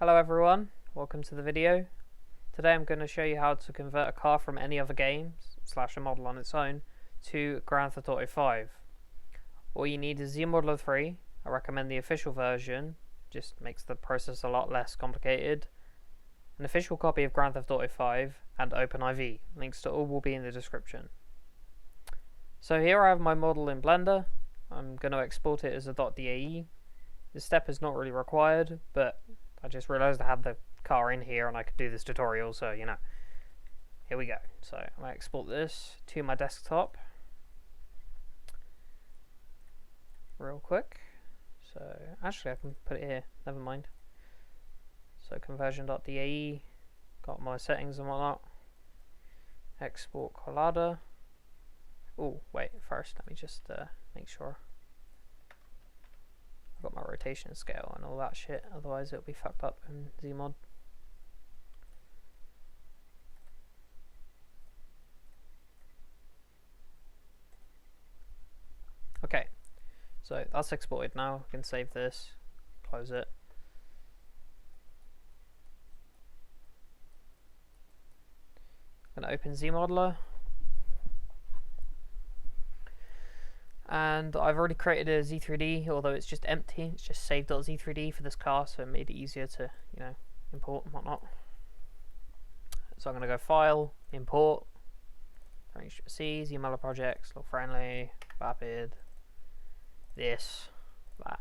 Hello everyone, welcome to the video. Today I'm going to show you how to convert a car from any other game, / a model on its own, to Grand Theft Auto 5. All you need is ZModeler 3, I recommend the official version, just makes the process a lot less complicated, an official copy of Grand Theft Auto 5, and OpenIV. Links to all will be in the description. So here I have my model in Blender. I'm going to export it as a .dae. This step is not really required, but I just realised I had the car in here and I could do this tutorial, so you know. Here we go. So I'm going to export this to my desktop real quick. So actually I can put it here, never mind. So conversion.dae, got my settings and whatnot. Export collada. Oh wait, first let me just make sure I've got my rotation scale and all that shit, otherwise it'll be fucked up in ZMod. Okay, so that's exported now. I can save this, close it. I'm going to open ZModeler. And I've already created a Z3D, although it's just empty. It's just save.z3d for this car, so it made it easier to, you know, import and whatnot. So I'm going to go File, Import, C, ZModeler projects, look friendly, vapid, this, that,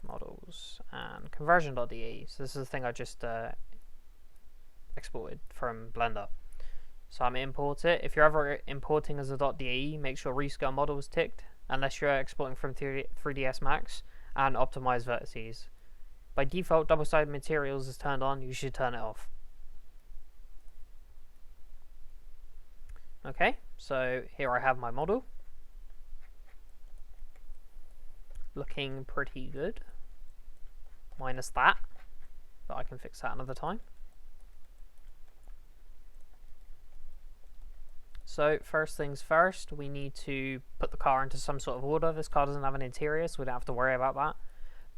models, and conversion.de. So this is the thing I just exported from Blender. So I'm going to import it. If you're ever importing as a .de, make sure rescale model is ticked, unless you're exporting from 3ds Max, and optimize vertices. By default, double-sided materials is turned on. You should turn it off. Okay, so here I have my model. Looking pretty good. Minus that, but I can fix that another time. So first things first, we need to put the car into some sort of order. This car doesn't have an interior, so we don't have to worry about that.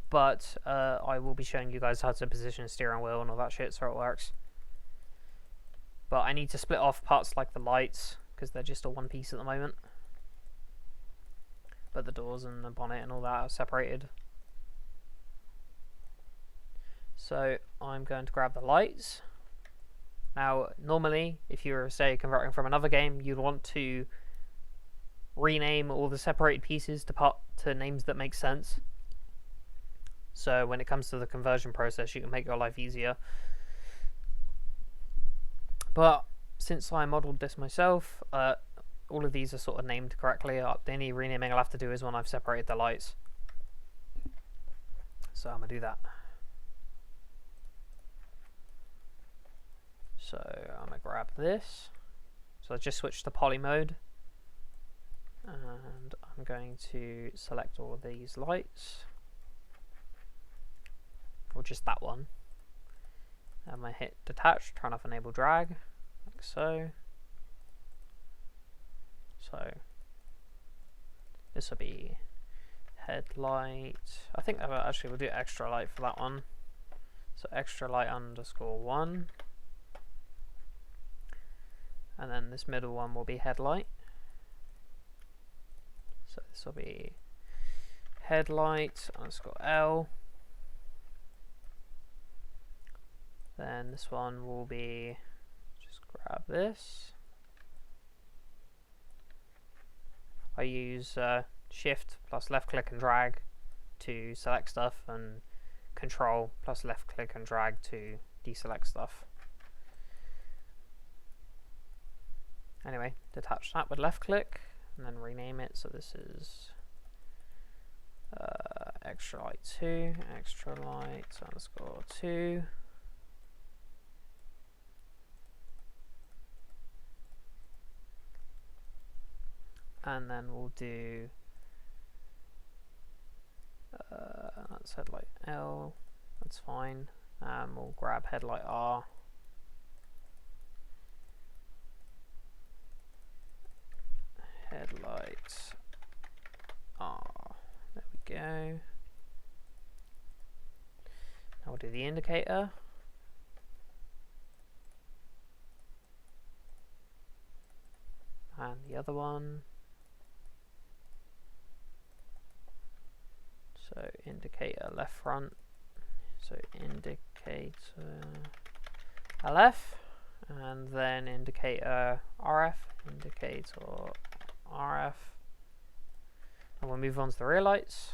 But I will be showing you guys how to position the steering wheel and all that shit, so it works. But I need to split off parts like the lights, because they're just a one piece at the moment. But the doors and the bonnet and all that are separated. So I'm going to grab the lights. Now, normally, if you're, say, converting from another game, you'd want to rename all the separated pieces to names that make sense. So when it comes to the conversion process, you can make your life easier. But since I modeled this myself, all of these are sort of named correctly. The only renaming I'll have to do is when I've separated the lights. So I'm going to do that. So I'm going to grab this. So I just switched to poly mode. And I'm going to select all of these lights. Or just that one. I'm going to hit detach, turn off enable drag, like so. So this will be headlight. I think actually we'll do extra light for that one. So extra light _1. And then this middle one will be headlight. So this will be headlight _L. Then this one will be, just grab this. I use shift plus left click and drag to select stuff, and control plus left click and drag to deselect stuff. Anyway, detach that with left click and then rename it. So this is extra light 2, extra light _2. And then we'll do that's headlight L, that's fine. We'll grab headlight R. Headlight R. There we go. Now we'll do the indicator. and the other one. So indicator left front, so indicator LF, and then indicator RF, indicator RF, and we'll move on to the rear lights.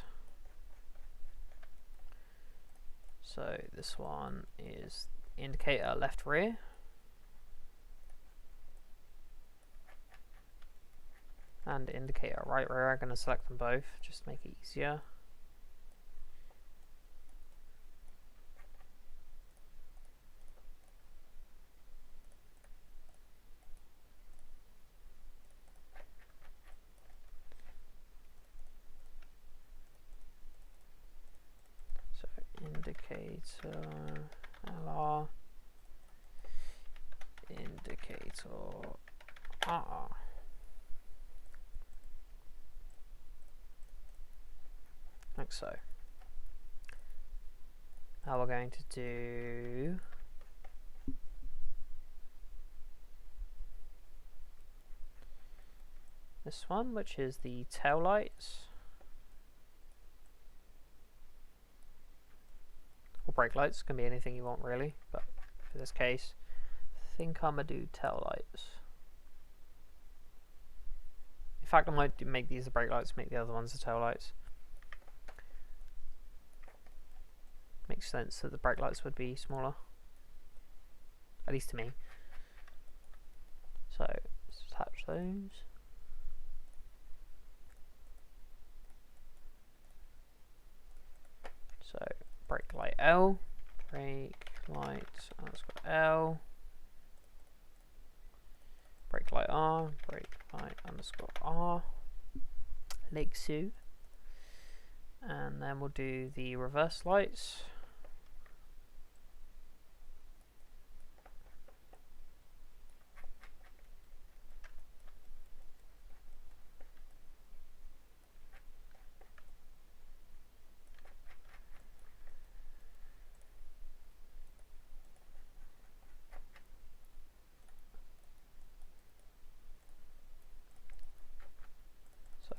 So this one is indicator left rear, and indicator right rear. I'm going to select them both just to make it easier. Indicator LR, indicator RR. Like so. Now we're going to do this one, which is the tail lights. Or brake lights, can be anything you want really, but for this case, I think I'm gonna do tail lights. In fact, I might make these the brake lights, make the other ones the tail lights. Makes sense that the brake lights would be smaller, at least to me. So let's attach those. So brake light L, brake light underscore L, brake light R, brake light underscore R, like so. And then we'll do the reverse lights.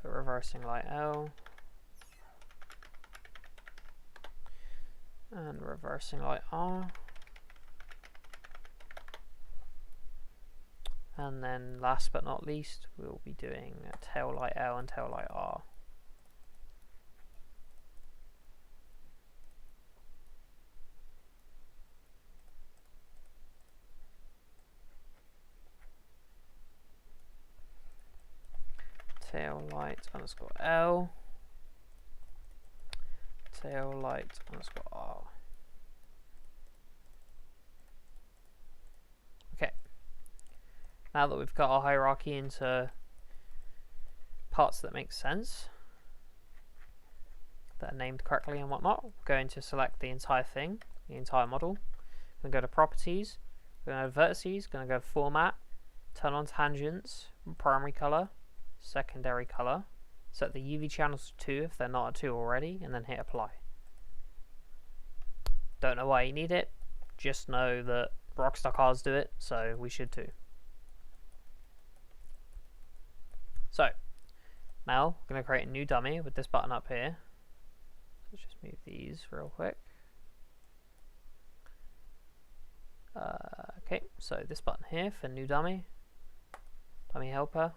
Reversing light L and reversing light R, and then last but not least we'll be doing a tail light L and tail light R. Tail light underscore L, tail light underscore R. Okay, now that we've got our hierarchy into parts that make sense, that are named correctly and whatnot, we're going to select the entire thing, the entire model. We're going to go to properties, we're going to go to vertices, going to go to format, turn on tangents, primary color, secondary color, set the UV channels to 2 if they're not at 2 already, and then hit apply. Don't know why you need it, just know that Rockstar cars do it, so we should too. So now we're going to create a new dummy with this button up here. Let's just move these real quick. Okay, so this button here for new dummy, dummy helper.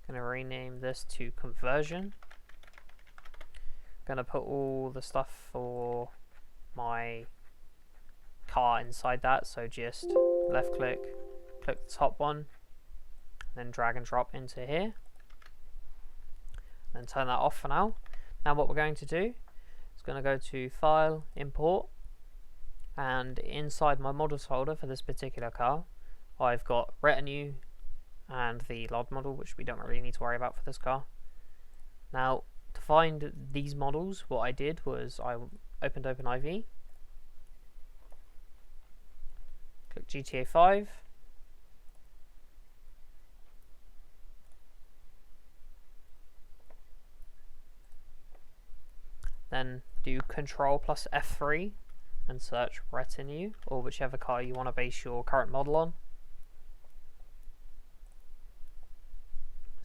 Going to rename this to conversion. Going to put all the stuff for my car inside that, so just left click, click the top one, then drag and drop into here, then turn that off for now. Now what we're going to do is going to go to File, Import, and inside my models folder for this particular car I've got retinue and the LOD model, which we don't really need to worry about for this car. Now to find these models, what I did was I opened OpenIV, click GTA 5, then do Control plus F3 and search retinue, or whichever car you want to base your current model on.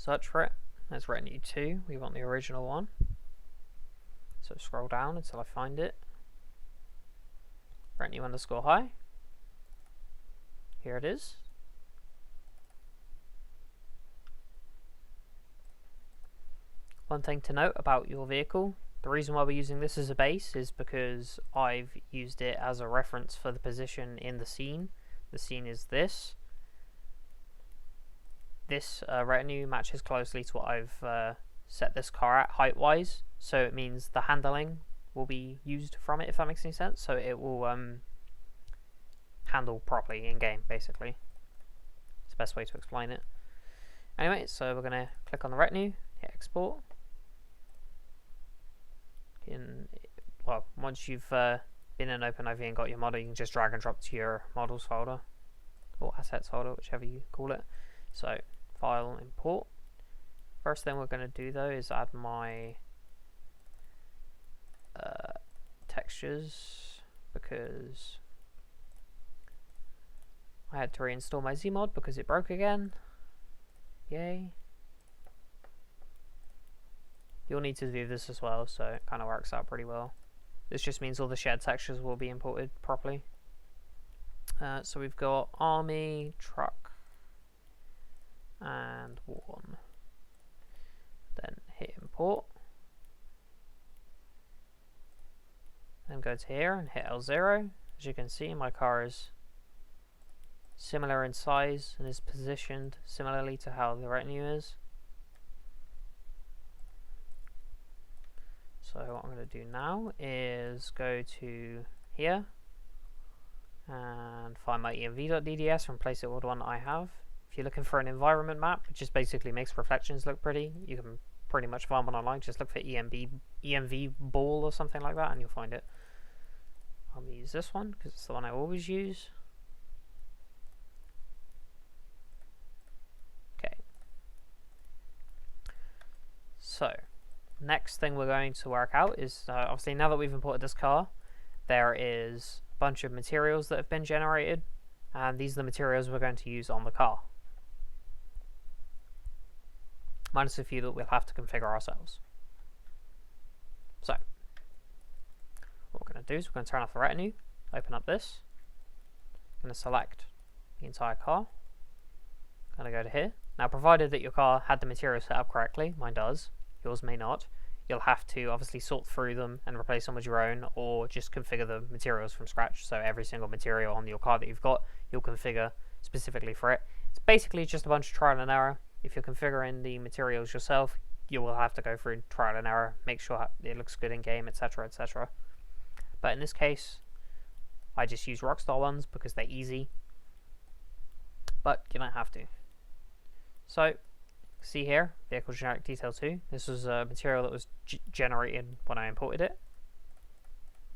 search for it. There's retinue 2, we want the original one. So scroll down until I find it. Retinue underscore high. Here it is. One thing to note about your vehicle, the reason why we're using this as a base is because I've used it as a reference for the position in the scene. The scene is this. This retinue matches closely to what I've set this car at height-wise, so it means the handling will be used from it, if that makes any sense. So it will handle properly in-game, basically. It's the best way to explain it. Anyway, so we're going to click on the retinue, hit export. Well, once you've been in OpenIV and got your model, you can just drag and drop to your models folder, or assets folder, whichever you call it. So, file, import. First thing we're going to do though is add my textures, because I had to reinstall my ZMod because it broke again. Yay. You'll need to do this as well, so it kind of works out pretty well. This just means all the shared textures will be imported properly. So we've got army, truck, and one. Then hit import. Then go to here and hit L0. As you can see, my car is similar in size and is positioned similarly to how the retinue is. So what I'm going to do now is go to here and find my env.dds and replace it with the one I have. If you're looking for an environment map, it just basically makes reflections look pretty. You can pretty much find one online. Just look for EMV ball or something like that and you'll find it. I'm going to use this one because it's the one I always use. Okay. So next thing we're going to work out is, obviously now that we've imported this car, there is a bunch of materials that have been generated, and these are the materials we're going to use on the car. Minus a few that we'll have to configure ourselves. So, what we're going to do is we're going to turn off the retinue, open up this, I'm going to select the entire car, I'm going to go to here. Now provided that your car had the materials set up correctly, mine does, yours may not, you'll have to obviously sort through them and replace them with your own, or just configure the materials from scratch. So every single material on your car that you've got, you'll configure specifically for it. It's basically just a bunch of trial and error. If you're configuring the materials yourself, you will have to go through trial and error, make sure it looks good in game, etc, etc. But in this case, I just use Rockstar ones because they're easy, but you don't have to. So see here, vehicle generic detail 2. This was a material that was generated when I imported it.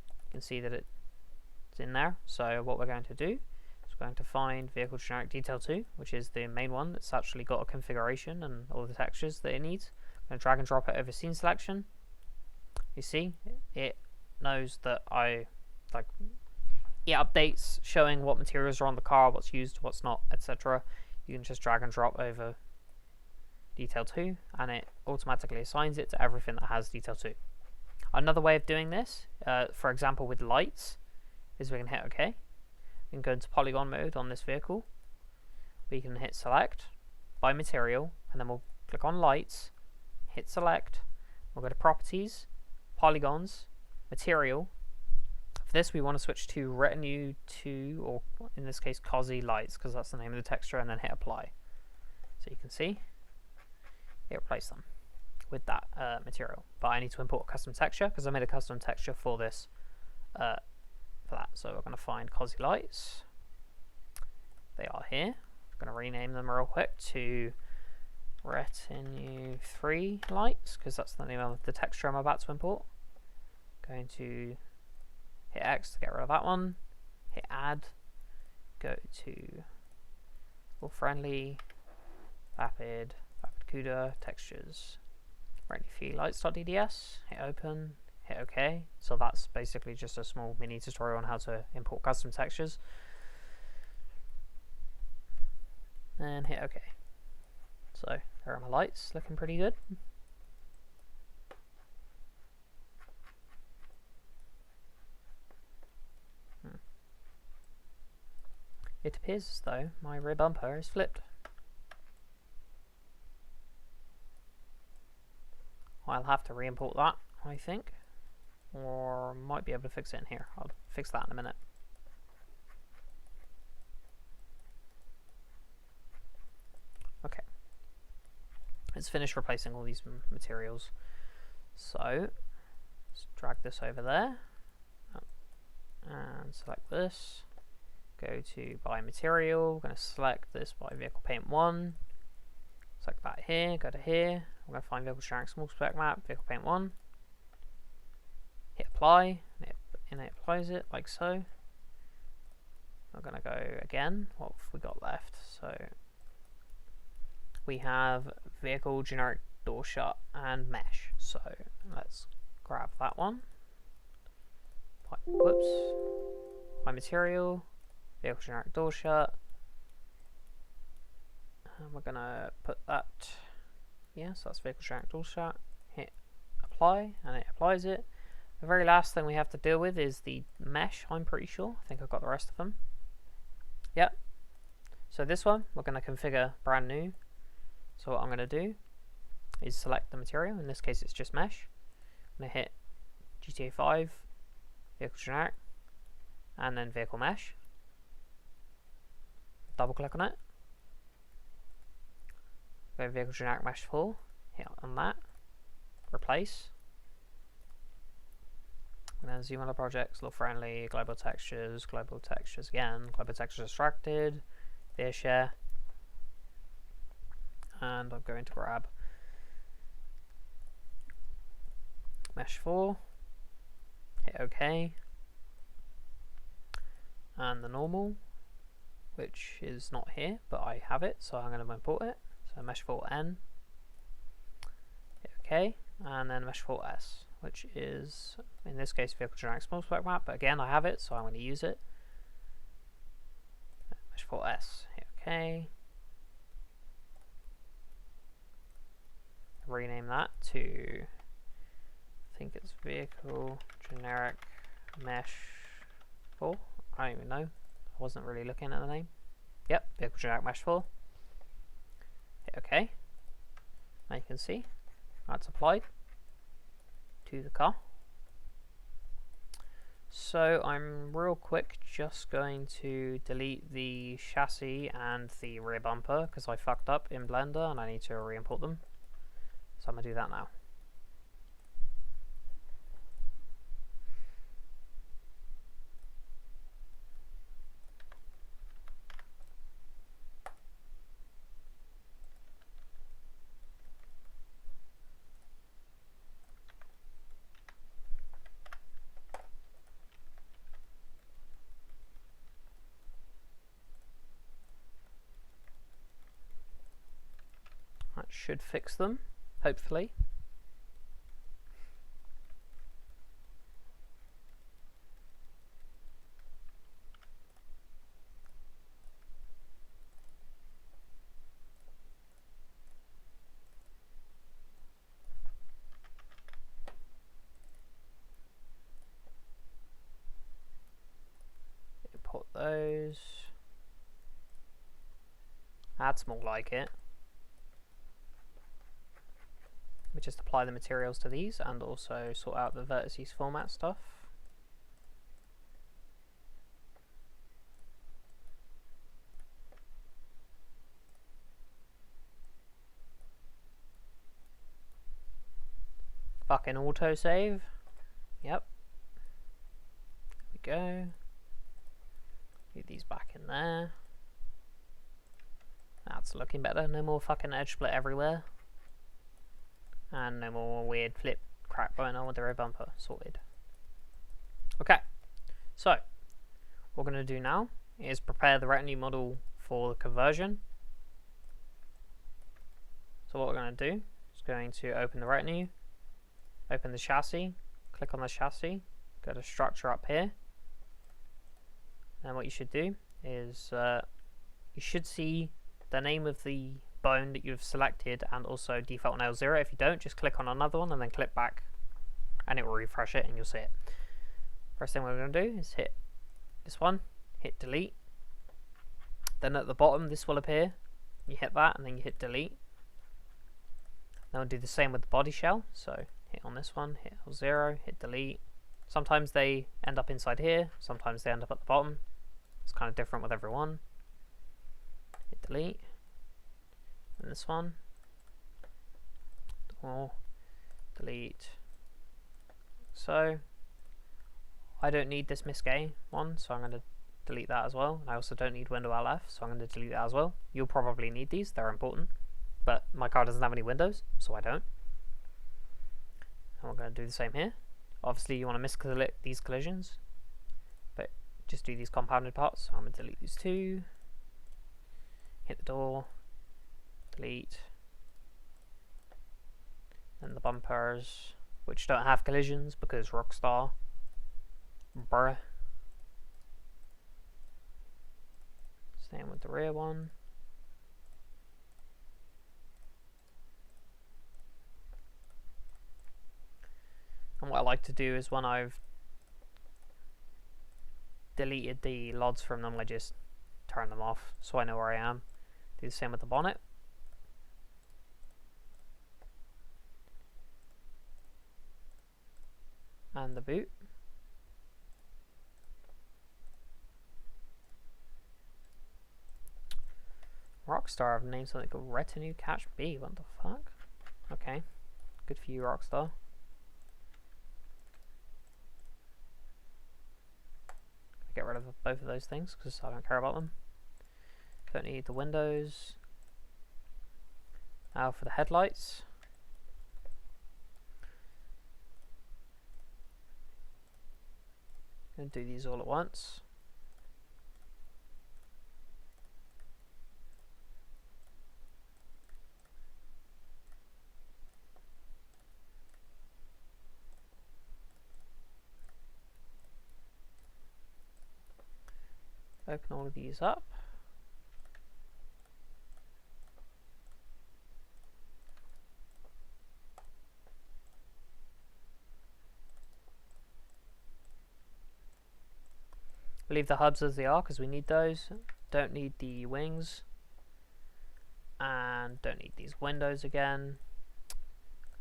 You can see that it's in there. So what we're going to do is we're going to find vehicle generic detail 2, which is the main one that's actually got a configuration and all the textures that it needs. I'm going to drag and drop it over scene selection. You see, it knows that it updates showing what materials are on the car, what's used, what's not, etc. You can just drag and drop over detail 2 and it automatically assigns it to everything that has detail 2. Another way of doing this, for example with lights, is we can hit OK. We can go into polygon mode on this vehicle. We can hit select by material and then we'll click on lights, hit select, we'll go to properties, polygons, material. For this we want to switch to retinue 2, or in this case COSI lights, because that's the name of the texture, and then hit apply. So you can see it replaced them with that material. But I need to import a custom texture because I made a custom texture for this, for that. So we're going to find COSI lights. They are here. I'm going to rename them real quick to retinue 3 lights because that's the name of the texture I'm about to import. Going to hit X to get rid of that one. Hit add. Go to all friendly, vapid, CUDA, textures, retinue lights.dds, hit open, hit OK. So that's basically just a small mini tutorial on how to import custom textures. And hit OK. So there are my lights, looking pretty good. It appears as though my rear bumper is flipped. I'll have to re-import that, I think, or might be able to fix it in here. I'll fix that in a minute. Okay, let's finish replacing all these materials. So let's drag this over there and select this. Go to buy material. We're going to select this by vehicle paint 1. Select that here, go to here. We're going to find vehicle generic small spec map, vehicle paint 1. Hit apply, and it applies it like so. We're going to go again. What have we got left? So we have vehicle generic door shut and mesh. So let's grab that one. Whoops. My material, vehicle generic door shut. And we're gonna put that, yeah, so that's vehicle generic door shut. Hit apply, and it applies it. The very last thing we have to deal with is the mesh, I'm pretty sure. I think I've got the rest of them. Yep. So this one, we're gonna configure brand new. So what I'm gonna do is select the material. In this case, it's just mesh. I'm gonna hit GTA 5, vehicle generic, and then vehicle mesh. Double click on it. Go vehicle generic mesh 4, hit on that, replace. And then ZModeler projects, look friendly, global textures again, global textures extracted, via share. And I'm going to grab mesh 4, hit OK, and the normal, which is not here, but I have it, so I'm going to import it. So mesh 4N, hit OK, and then mesh 4S, which is, in this case, vehicle generic small spec map, but again, I have it, so I'm going to use it. Mesh 4S, hit OK. Rename that to, I think it's vehicle generic mesh 4. I don't even know. I wasn't really looking at the name. Yep, vehicle generic mesh 4. Hit OK. Now you can see that's applied to the car. So I'm real quick just going to delete the chassis and the rear bumper because I fucked up in Blender and I need to re-import them. So I'm going to do that now. That should fix them, hopefully. Import those. That's more like it. We just apply the materials to these and also sort out the vertices format stuff. Fucking autosave. Yep. There we go. Get these back in there. That's looking better. No more fucking edge split everywhere. And no more weird flip crap going on with the rear bumper. Sorted. Okay, so what we're going to do now is prepare the retinue model for the conversion. So what we're going to do is going to open the retinue, open the chassis, click on the chassis, go to structure up here. And what you should do is you should see the name of the bone that you've selected and also default on L0. If you don't, just click on another one and then click back and it will refresh it and you'll see it. First thing we're going to do is hit this one, hit delete. Then at the bottom this will appear. You hit that and then you hit delete. Then we'll do the same with the body shell. So hit on this one, hit L0, hit delete. Sometimes they end up inside here, sometimes they end up at the bottom. It's kind of different with every one. Hit delete. And this one. Or delete. So I don't need this misgay one, so I'm going to delete that as well. I also don't need window LF, so I'm going to delete that as well. You'll probably need these, they're important. But my car doesn't have any windows, so I don't. And we're going to do the same here. Obviously you want to miscollect these collisions, but just do these compounded parts. So I'm going to delete these two, hit the door, delete, and the bumpers, which don't have collisions because Rockstar. Bruh. Same with the rear one. And what I like to do is when I've deleted the LODs from them, I just turn them off so I know where I am. Do the same with the bonnet. And the boot. Rockstar have named something called Retinue Catch B. What the fuck? Okay. Good for you, Rockstar. Get rid of both of those things because I don't care about them. Don't need the windows. Now for the headlights. I'm going to do these all at once. Open all of these up. Leave the hubs as they are because we need those. Don't need the wings. And don't need these windows again.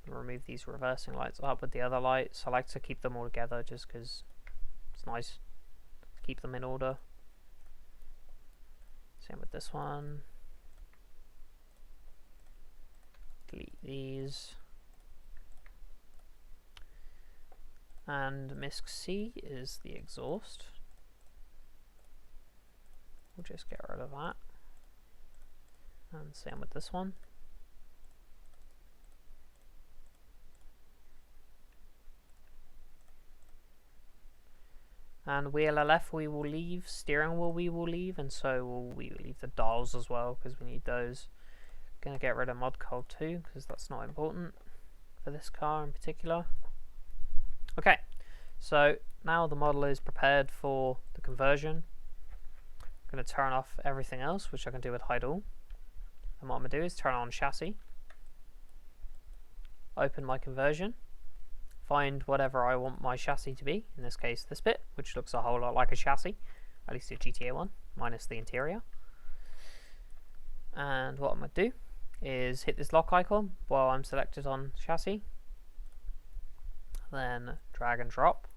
Remove these reversing lights up with the other lights. I like to keep them all together just because it's nice to keep them in order. Same with this one. Delete these. And MISC C is the exhaust. We'll just get rid of that. And same with this one. And wheel LF we will leave, steering wheel we will leave, and so will we leave the dials as well because we need those. Gonna get rid of mod code 2 because that's not important for this car in particular. Okay, so now the model is prepared for the conversion. I'm gonna turn off everything else, which I can do with hide all. And what I'm gonna do is turn on chassis, open my conversion, find whatever I want my chassis to be, in this case this bit, which looks a whole lot like a chassis, at least a GTA one, minus the interior. And what I'm going to do is hit this lock icon while I'm selected on chassis, then drag and drop,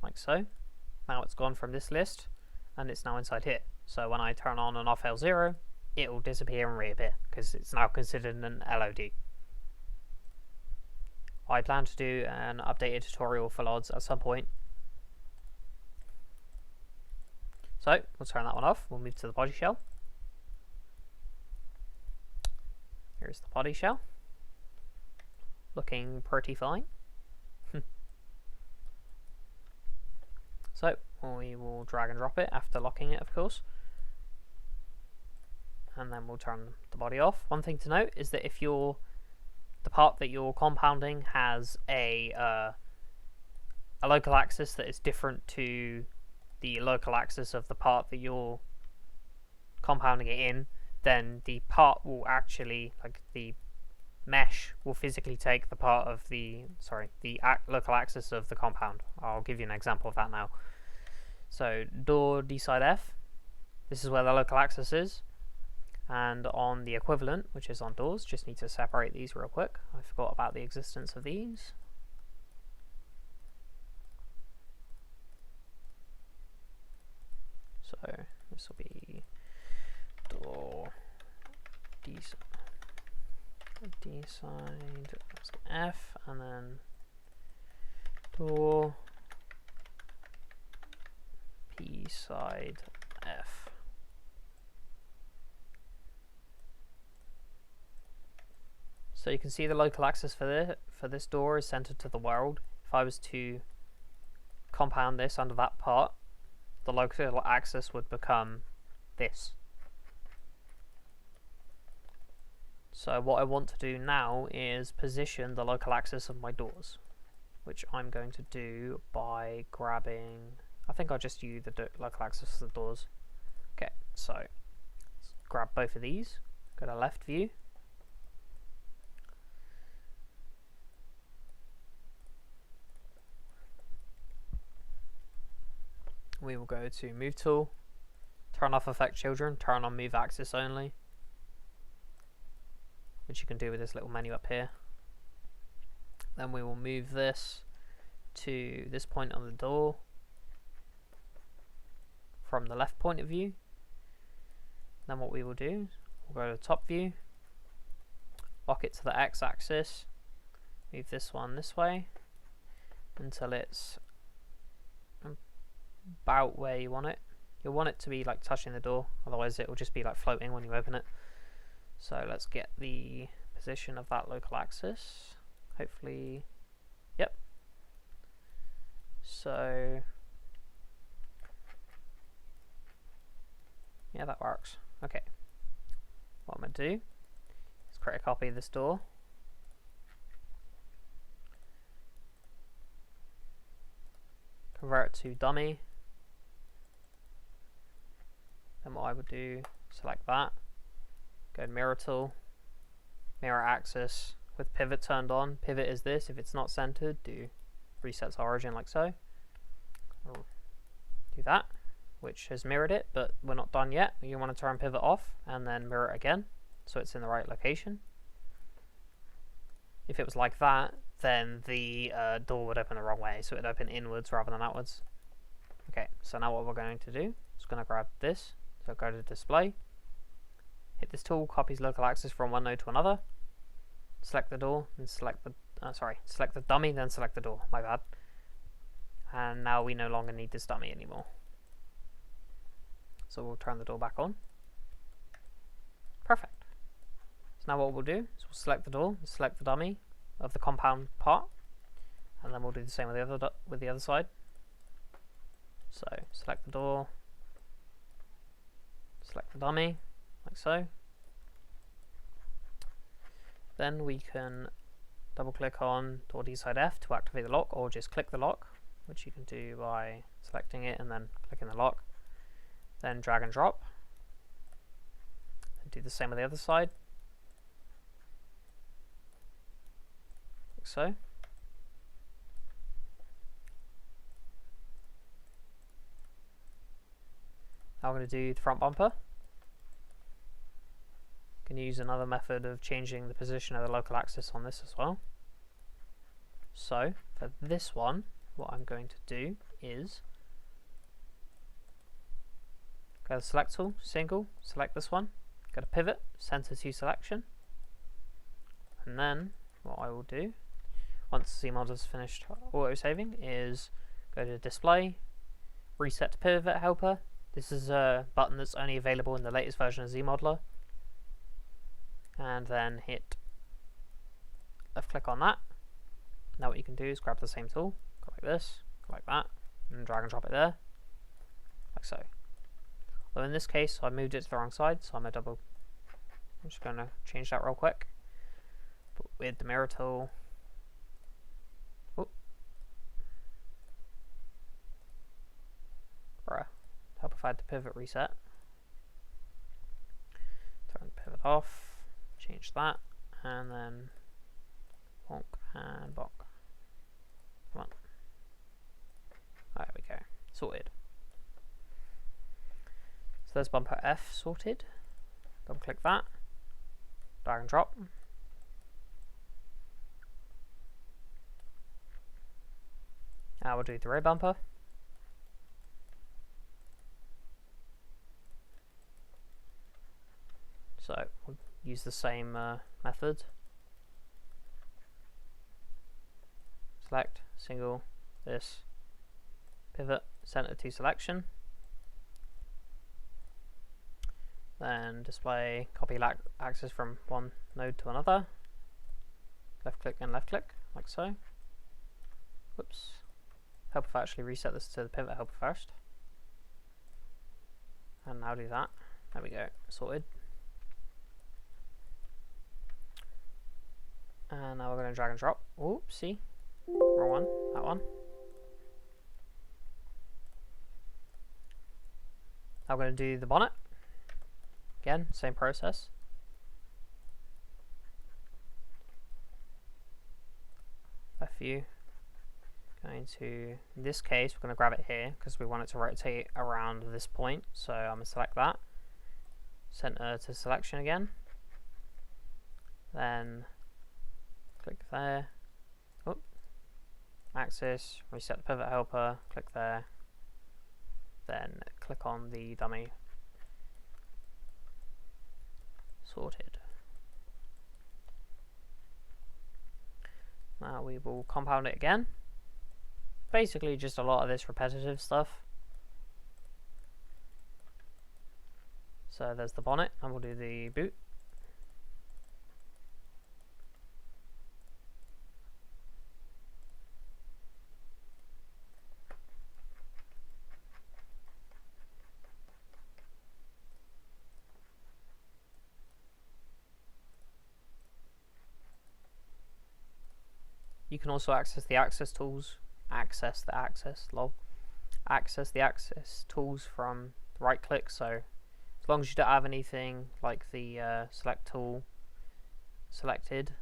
like so. Now it's gone from this list, and it's now inside here. So when I turn on and off L0, it will disappear and reappear, because it's now considered an LOD. I plan to do an updated tutorial for LODs at some point. So we'll turn that one off. We'll move to the body shell. Here's the body shell. Looking pretty fine. So we will drag and drop it after locking it, of course. And then we'll turn the body off. One thing to note is that if the part that you're compounding has a local axis that is different to the local axis of the part that you're compounding it in, then the part will actually, like the mesh will physically take the part of the, local axis of the compound. I'll give you an example of that now. So door D side F, this is where the local axis is, and on the equivalent, which is on doors, just need to separate these real quick. I forgot about the existence of these. So this will be door D side F, and then door P side F. So you can see the local axis for this door is centered to the world. If I was to compound this under that part, the local axis would become this. So what I want to do now is position the local axis of my doors, which I'm going to do by grabbing, I think I'll just use the local axis of the doors. Okay, so let's grab both of these, go to left view, we will go to move tool, turn off affect children, turn on move axis only, which you can do with this little menu up here. Then we will move this to this point on the door from the left point of view. Then what we will do, we'll go to top view, lock it to the X axis, move this one this way until it's about where you want it. You'll want it to be like touching the door, otherwise it will just be like floating when you open it. So let's get the position of that local axis. Hopefully, yep. So yeah, that works. Okay. What I'm going to do is create a copy of this door. Convert it to dummy. Then what I would do, select that, go to mirror tool, mirror axis with pivot turned on. Pivot is this, if it's not centered, do resets origin like so. I'll do that, which has mirrored it, but we're not done yet. You want to turn pivot off and then mirror it again so it's in the right location. If it was like that, then the door would open the wrong way, so it would open inwards rather than outwards. Okay, so now what we're going to do is going to grab this, so go to display, hit this tool, copies local axis from one node to another, select the door, and select the select the dummy, then select the door, my bad. And now we no longer need this dummy anymore. So we'll turn the door back on. Perfect. So now what we'll do is we'll select the door, select the dummy of the compound part, and then we'll do the same with the other side. So select the door, select the dummy, like so. Then we can double click on door D side F to activate the lock, or just click the lock, which you can do by selecting it and then clicking the lock. Then drag and drop, and do the same with the other side, like so. Now we're going to do the front bumper. You can use another method of changing the position of the local axis on this as well. So for this one, what I'm going to do is go to select tool, single, select this one, go to pivot, center to selection, and then what I will do once ZModeler's finished auto saving is go to display, reset to pivot helper. This is a button that's only available in the latest version of ZModeler, and then hit left click on that. Now what you can do is grab the same tool, go like this, go like that, and drag and drop it there, like so. Well, in this case I moved it to the wrong side, so I'm just going to change that real quick. But with the mirror tool, help if I had the pivot reset. off, change that, and then bonk and bonk. Come on. There we go. Sorted. So there's bumper F sorted. Double click that. Drag and drop. Now we'll do the rear bumper. So we'll use the same method. Select, single, this, pivot, center to selection. Then display copy axis from one node to another. Left click and left click, like so. Whoops. Help if I actually reset this to the pivot helper first. And now do that. There we go, sorted. And now we're going to drag and drop. Oopsie. Wrong one, that one. Now we're going to do the bonnet. Again, same process. FU. Going to, in this case, we're going to grab it here because we want it to rotate around this point. So I'm going to select that. Center to selection again. Then click there. Oop. Axis, reset the pivot helper, click there. Then click on the dummy. Sorted. Now we will compound it again. Basically just a lot of this repetitive stuff. So there's the bonnet, and we'll do the boot. You can also access the access tools, access the access tools from the right click. So as long as you don't have anything like the select tool selected,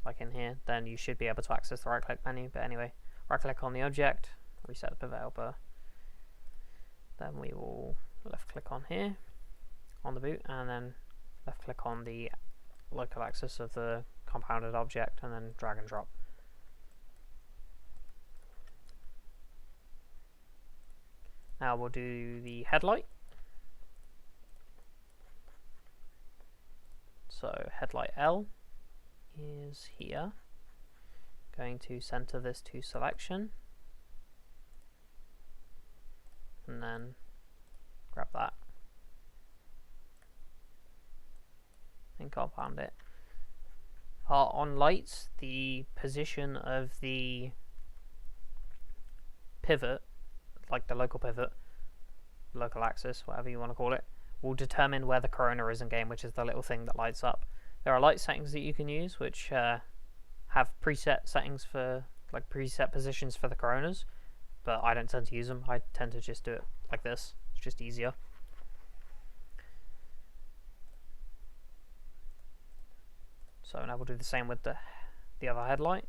like in here, then you should be able to access the right click menu. But anyway, right click on the object, reset the pivot helper. Then we will left click on here on the boot, and then left click on the local axis of the compounded object, and then drag and drop. Now we'll do the headlight. So headlight L is here. Going to center this to selection, and then grab that and compound it. On lights, the position of the pivot, like the local pivot, local axis, whatever you want to call it, will determine where the corona is in game, which is the little thing that lights up. There are light settings that you can use which have preset settings for, like, preset positions for the coronas, but I don't tend to use them. I tend to just do it like this. It's just easier. So now we'll do the same with the other headlight.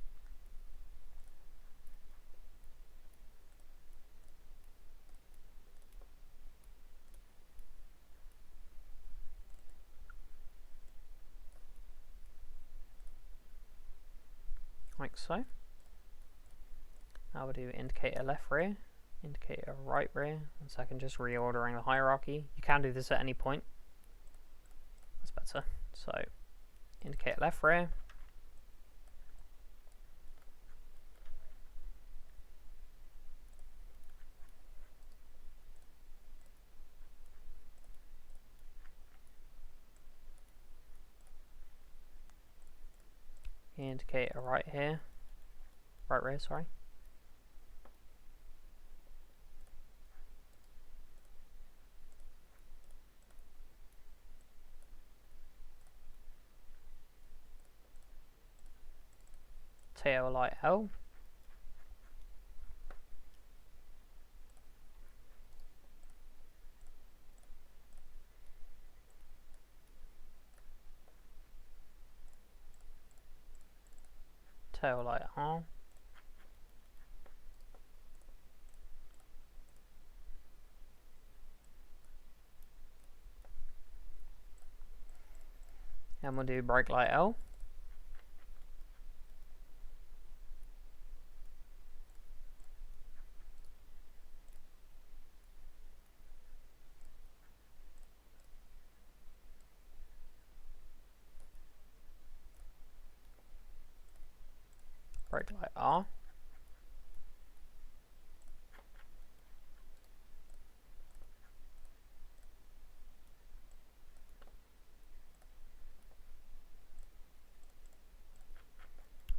Like so. Now we'll do indicator left rear, indicator right rear. 1 second, just reordering the hierarchy. You can do this at any point. That's better. So indicate left rear, indicator right here, right rear, sorry. Tail light L. tail light on. And we'll do brake light L. Brake light R.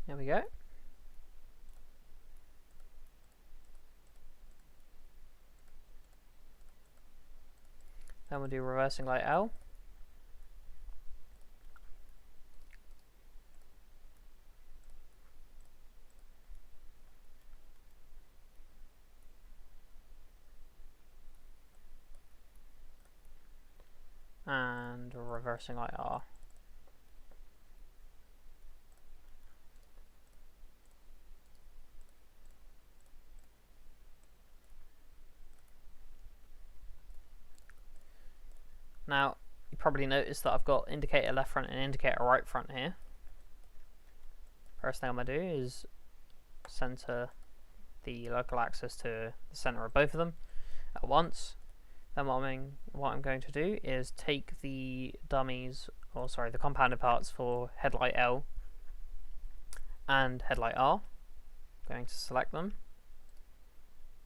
There we go. Then we'll do reversing light L. And reversing light R. Now, you probably noticed that I've got indicator left front and indicator right front here. First thing I'm going to do is center the local axis to the center of both of them at once. Then what I'm going to do is take the the compounded parts for headlight L and headlight R. I'm going to select them,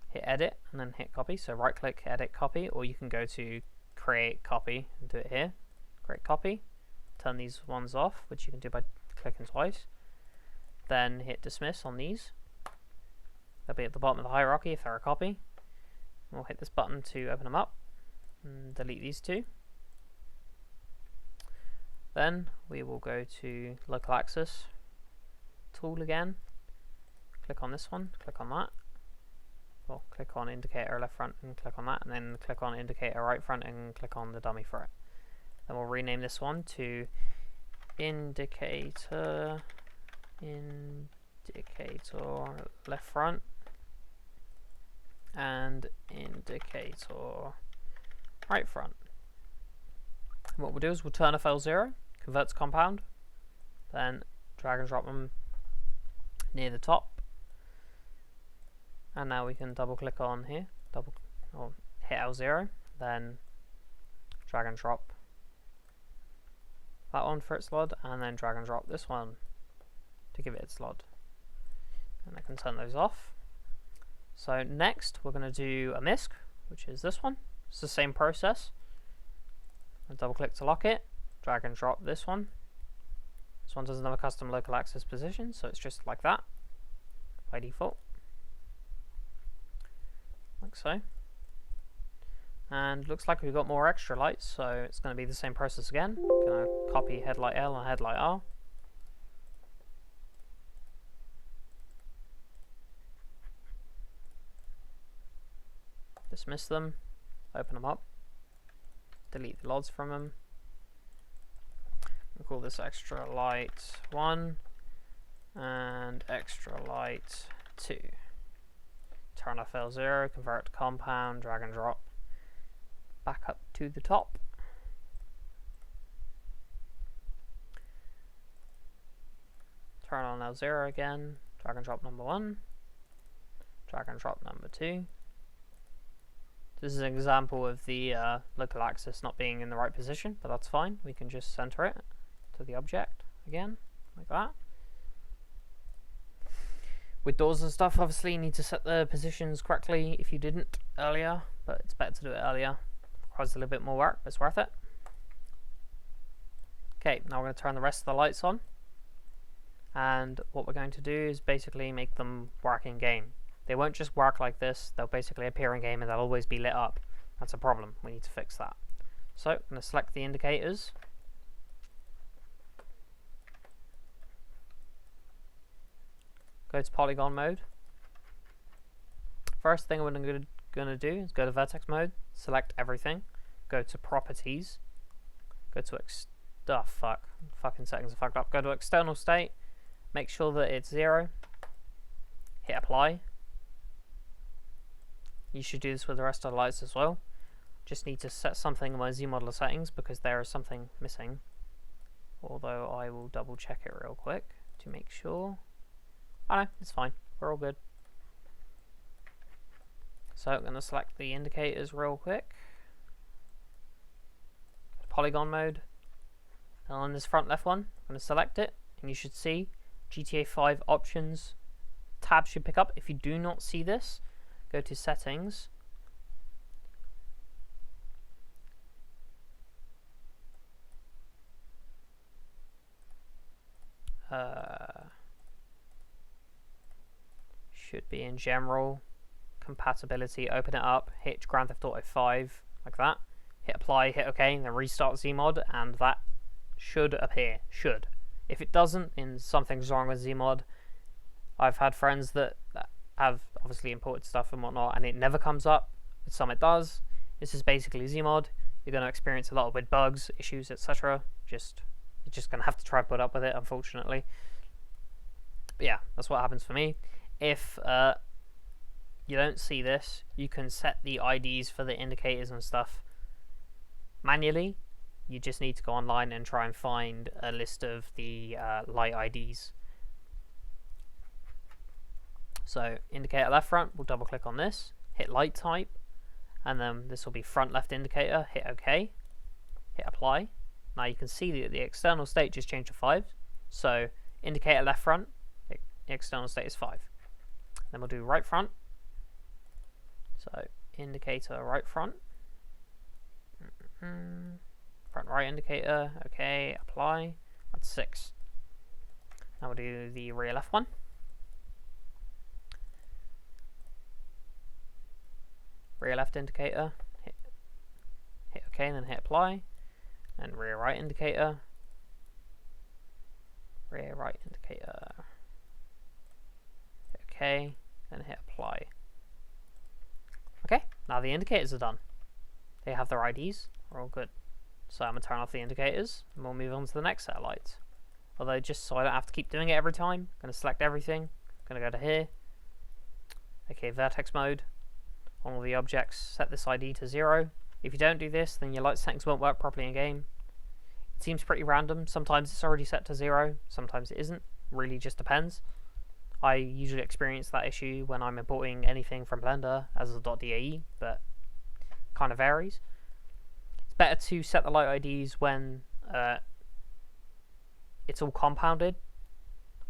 hit edit, and then hit copy. So right click, edit, copy, or you can go to create copy and do it here. Create copy, turn these ones off, which you can do by clicking twice. Then hit dismiss on these. They'll be at the bottom of the hierarchy if they're a copy. We'll hit this button to open them up and delete these two. Then we will go to local axis tool again, click on this one, click on that, or click on indicator left front and click on that, and then click on indicator right front and click on the dummy for it. Then we'll rename this one to indicator left front and indicator right front. And what we'll do is we'll turn off L0, convert to compound, then drag and drop them near the top, and now we can double click on here, hit L0, then drag and drop that one for its LOD, and then drag and drop this one to give it its LOD. And I can turn those off. So next we're going to do a MISC, which is this one. It's the same process. I'll double click to lock it, drag and drop this one. This one doesn't have a custom local axis position, so it's just like that by default, like so. And looks like we've got more extra lights, so it's going to be the same process again. Going to copy headlight L and headlight R. Dismiss them, open them up, delete the LODs from them. We'll call this extra light 1 and extra light 2. Turn off L0, convert to compound, drag and drop back up to the top. Turn on L0 again, drag and drop number 1, drag and drop number 2. This is an example of the local axis not being in the right position, but that's fine. We can just center it to the object again, like that. With doors and stuff, obviously you need to set the positions correctly if you didn't earlier, but it's better to do it earlier. It requires a little bit more work, but it's worth it. Okay, now we're going to turn the rest of the lights on, and what we're going to do is basically make them work in game. They won't just work like this, they'll basically appear in game and they'll always be lit up. That's a problem, we need to fix that. So I'm going to select the indicators, go to polygon mode. First thing I'm going to do is go to vertex mode, select everything, go to properties, go to fucking settings are fucked up, go to external state, make sure that it's 0, hit apply. You should do this with the rest of the lights as well. Just need to set something in my ZModeler settings because there is something missing. Although I will double check it real quick to make sure. Oh no, it's fine. We're all good. So I'm going to select the indicators real quick. Polygon mode. And on this front left one, I'm going to select it. And you should see GTA 5 options tab should pick up. If you do not see this, go to settings. Should be in general, compatibility, open it up, hit Grand Theft Auto 5 like that, hit apply, hit OK, and then restart ZMod, and that should appear. Should. If it doesn't, then something's wrong with ZMod. I've had friends that have obviously imported stuff and whatnot, and it never comes up. With some it does. This is basically ZMod. You're going to experience a lot of weird bugs, issues, etc. You're just going to have to try and put up with it, unfortunately. But yeah, that's what happens for me. If you don't see this, you can set the IDs for the indicators and stuff manually. You just need to go online and try and find a list of the light IDs. So indicator left front, we'll double click on this, hit light type, and then this will be front left indicator, hit OK, hit apply. Now you can see that the external state just changed to 5. So indicator left front, the external state is 5. Then we'll do right front. So indicator right front. Front right indicator, okay, apply. That's 6. Now we'll do the rear left one. Rear left indicator, hit OK, and then hit apply. And rear right indicator. Rear right indicator. Hit OK, then hit apply. Okay, now the indicators are done. They have their IDs, we're all good. So I'm going to turn off the indicators, and we'll move on to the next set of lights. Although, just so I don't have to keep doing it every time, I'm going to select everything, I'm going to go to here, okay, Vertex mode, on all the objects, set this ID to 0. If you don't do this, then your light settings won't work properly in game. It seems pretty random, sometimes it's already set to 0, sometimes it isn't, really just depends. I usually experience that issue when I'm importing anything from Blender as a .dae, but kind of varies. It's better to set the light IDs when it's all compounded.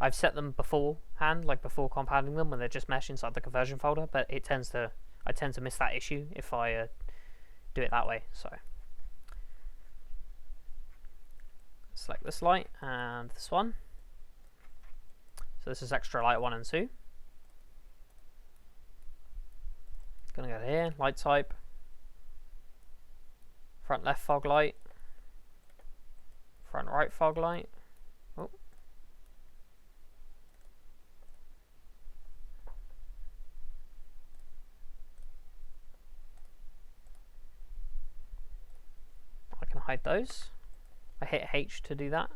I've set them beforehand, like before compounding them, when they're just mesh inside the conversion folder, but I tend to miss that issue if I do it that way. So select this light and this one. So this is extra light 1 and 2. Gonna go to here, light type, front left fog light, front right fog light. Oh. I can hide those. I hit H to do that.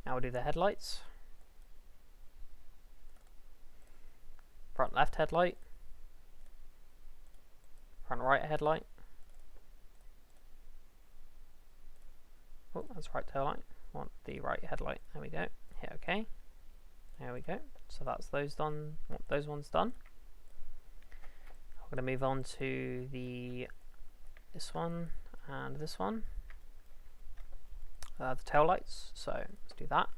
Now we'll do the headlights. Front left headlight. Front right headlight. Oh, that's right tail light. Want the right headlight. There we go. Hit OK. There we go. So that's those done. Want those ones done. I'm going to move on to this one and this one. The tail lights. So let's do that.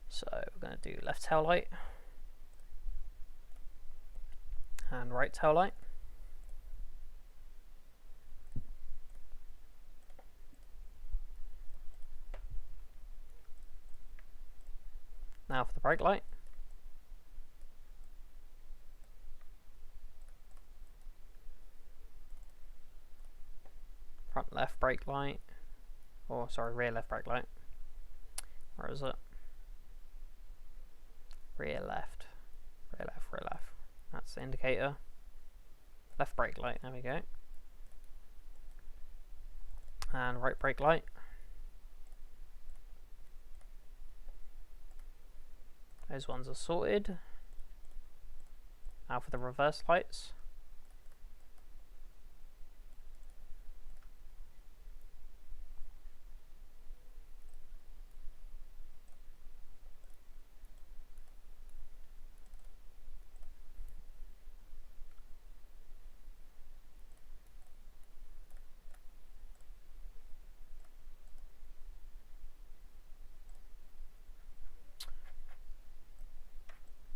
So we're going to do left tail light and right tail light. Now for the brake light. Front left brake light, or sorry, rear left brake light. Where is it? Rear left, rear left, rear left. That's the indicator. Left brake light, there we go. and right brake light. Those ones are sorted. Now for the reverse lights.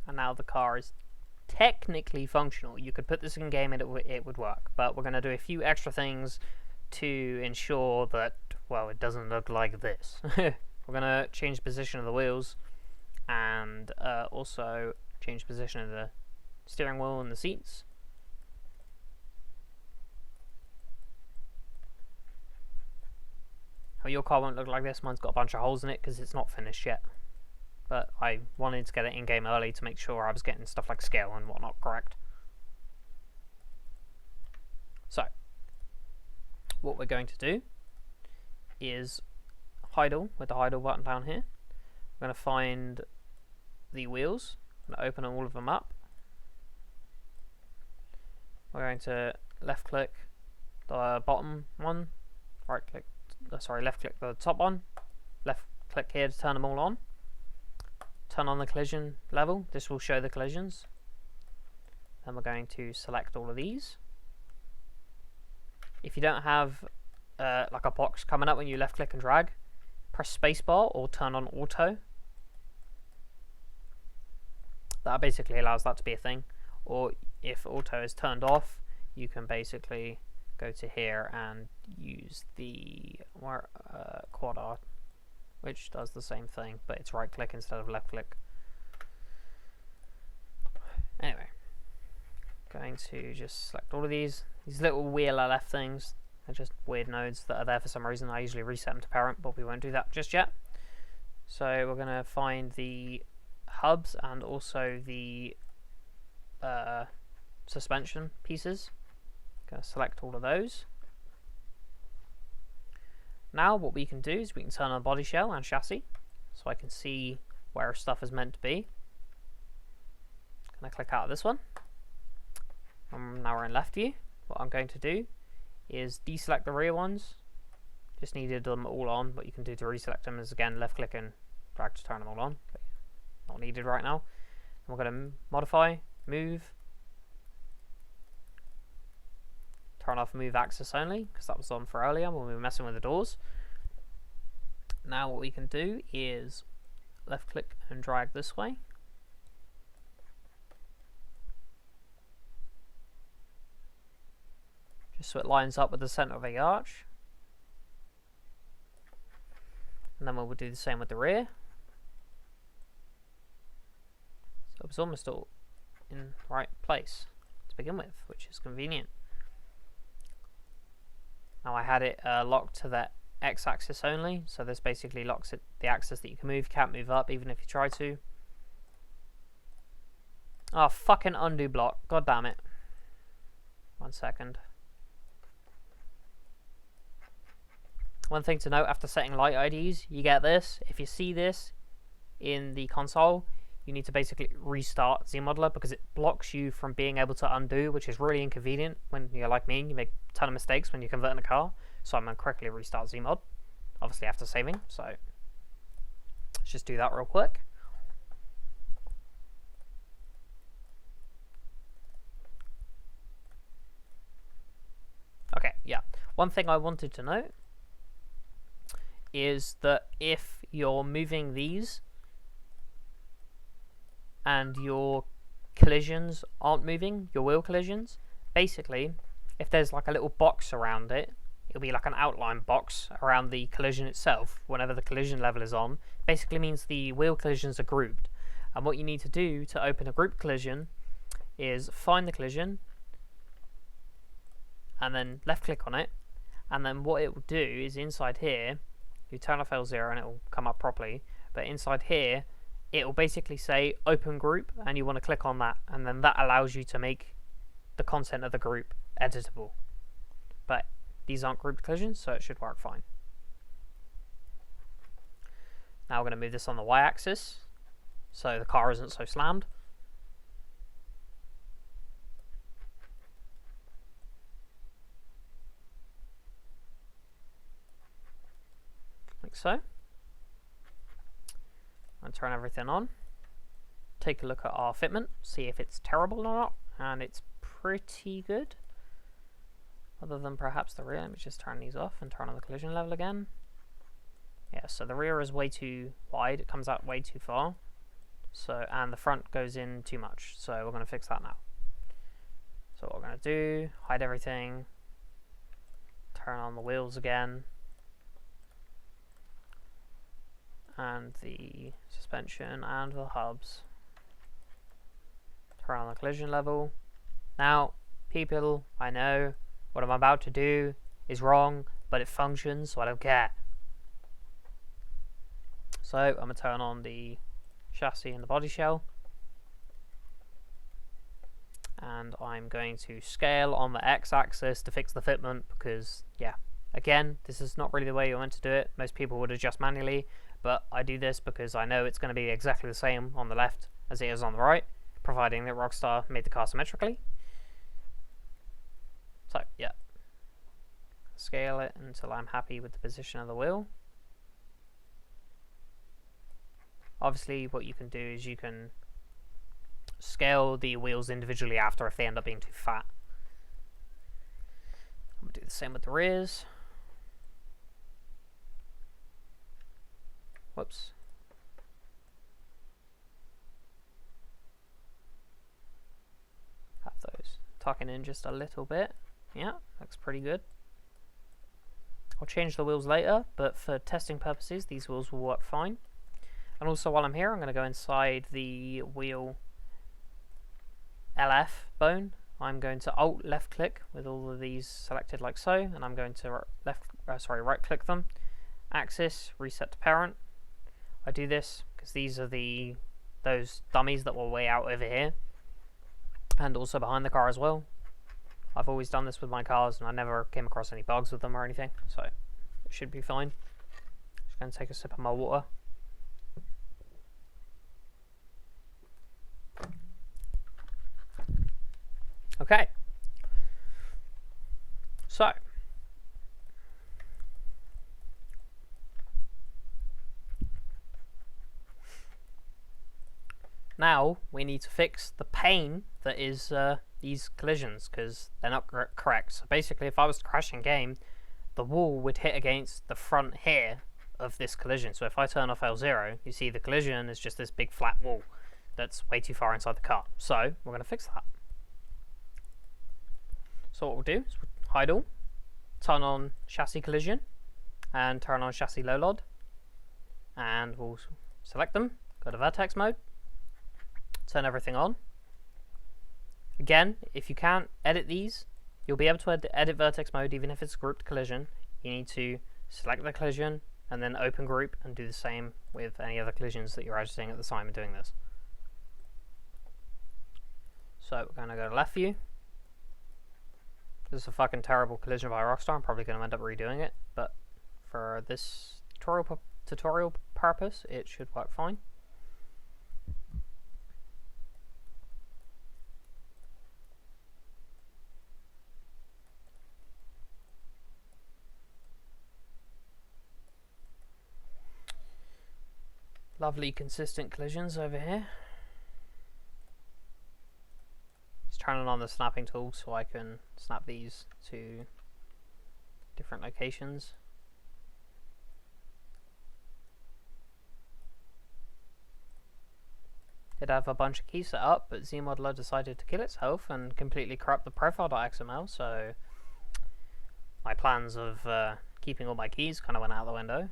And now the car is technically functional. You could put this in game and it would work, but we're going to do a few extra things to ensure that, well, it doesn't look like this. We're going to change the position of the wheels and also change the position of the steering wheel and the seats. Now, your car won't look like this. Mine's got a bunch of holes in it because it's not finished yet. But I wanted to get it in-game early to make sure I was getting stuff like scale and whatnot correct. So, what we're going to do is idle with the idle button down here. We're going to find the wheels. I'm going to open all of them up. We're going to left click the bottom one, right click, left click the top one, left click here to turn them all on. Turn on the collision level. This will show the collisions. Then we're going to select all of these. If you don't have like a box coming up when you left click and drag, press spacebar or turn on auto. That basically allows that to be a thing. Or if auto is turned off, you can basically go to here and use the quad R, which does the same thing, but it's right click instead of left click. Anyway, going to just select all of these little wheel left things. They're just weird nodes that are there for some reason. I usually reset them to parent, but we won't do that just yet. So we're going to find the hubs and also the suspension pieces. Going to select all of those. Now what we can do is we can turn on body shell and chassis so I can see where stuff is meant to be. Going to click out of this one. Now we're in left view. What I'm going to do is deselect the rear ones. Just needed them all on. What you can do to reselect them is again left click and drag to turn them all on. But not needed right now. And we're going to modify, move, turn off move axis only because that was on for earlier when we were messing with the doors. Now what we can do is left click and drag this way. Just so it lines up with the center of the arch. And then we'll do the same with the rear. So it was almost all in the right place to begin with, which is convenient. Now I had it locked to the x-axis only, so this basically locks it the axis that you can move. You can't move up even if you try to. Oh, fucking undo block. God damn it. 1 second. One thing to note after setting light IDs, you get this. If you see this in the console, you need to basically restart ZModeler because it blocks you from being able to undo, which is really inconvenient when you're like me and you make a ton of mistakes when you're converting a car. So I'm going to quickly restart ZMod, obviously after saving. So let's just do that real quick. Okay, yeah. One thing I wanted to note is that if you're moving these and your collisions aren't moving, your wheel collisions, basically, if there's like a little box around it, it'll be like an outline box around the collision itself, whenever the collision level is on, basically means the wheel collisions are grouped. And what you need to do to open a group collision is find the collision, and then left click on it, and then what it will do is inside here, you turn off L0 and it will come up properly, but inside here, it will basically say open group, and you want to click on that, and then that allows you to make the content of the group editable. But these aren't grouped collisions, so it should work fine. Now we're going to move this on the y-axis, so the car isn't so slammed. Like so. And turn everything on. Take a look at our fitment, see if it's terrible or not, and it's pretty good. Other than perhaps the rear. Let me just turn these off and turn on the collision level again. Yeah, so the rear is way too wide, it comes out way too far. So, and the front goes in too much, so we're going to fix that now. So what we're going to do, hide everything, turn on the wheels again, and the suspension and the hubs. Turn on the collision level. Now, people, I know what I'm about to do is wrong, but it functions, so I don't care. So I'm going to turn on the chassis and the body shell, and I'm going to scale on the x-axis to fix the fitment, because yeah, again, this is not really the way you're meant to do it. Most people would adjust manually, but I do this because I know it's going to be exactly the same on the left as it is on the right, providing that Rockstar made the car symmetrically. So yeah, scale it until I'm happy with the position of the wheel. Obviously what you can do is you can scale the wheels individually after if they end up being too fat. I'm going to do the same with the rears. Whoops. Have those tucking in just a little bit. Yeah, looks pretty good. I'll change the wheels later, but for testing purposes these wheels will work fine. And also while I'm here, I'm going to go inside the wheel LF bone. I'm going to Alt left click with all of these selected like so, and I'm going to right click them. Axis, reset to parent. I do this because these are those dummies that were way out over here, and also behind the car as well. I've always done this with my cars, and I never came across any bugs with them or anything, so it should be fine. Just going to take a sip of my water. Okay, so now we need to fix the pain that is these collisions, because they're not correct. So basically, if I was to crash in game, the wall would hit against the front here of this collision. So if I turn off L0, you see the collision is just this big flat wall that's way too far inside the car. So we're going to fix that. So what we'll do is we'll hide all, turn on chassis collision, and turn on chassis low load, and we'll select them, go to Vertex mode, turn everything on. Again, if you can't edit these, you'll be able to edit Vertex mode even if it's grouped collision. You need to select the collision and then open group, and do the same with any other collisions that you're editing at the time of doing this. So we're going to go to left view. This is a fucking terrible collision by Rockstar. I'm probably going to end up redoing it, but for this tutorial purpose, it should work fine. Lovely consistent collisions over here. Turning on the snapping tool so I can snap these to different locations. Did have a bunch of keys set up, but ZModeler decided to kill itself and completely corrupt the profile.xml, so my plans of keeping all my keys kind of went out the window.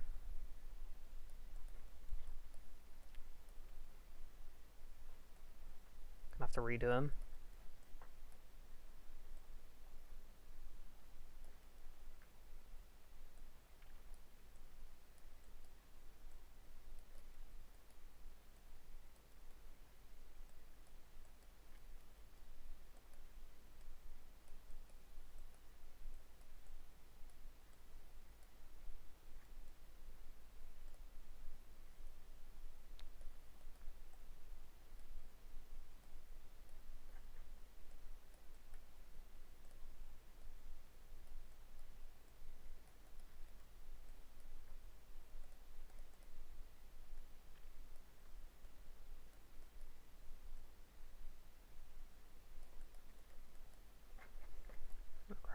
Gonna have to redo them.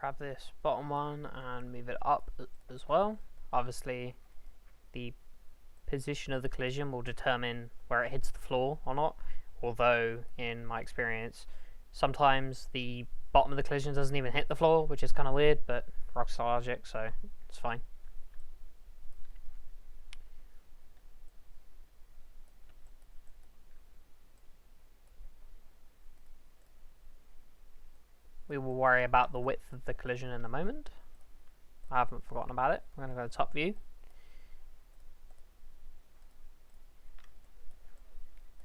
grab this bottom one and move it up as well. Obviously, the position of the collision will determine where it hits the floor or not, although in my experience sometimes the bottom of the collision doesn't even hit the floor, which is kind of weird, but Rockstar logic, so it's fine. We will worry about the width of the collision in a moment. I haven't forgotten about it. I'm going to go to top view.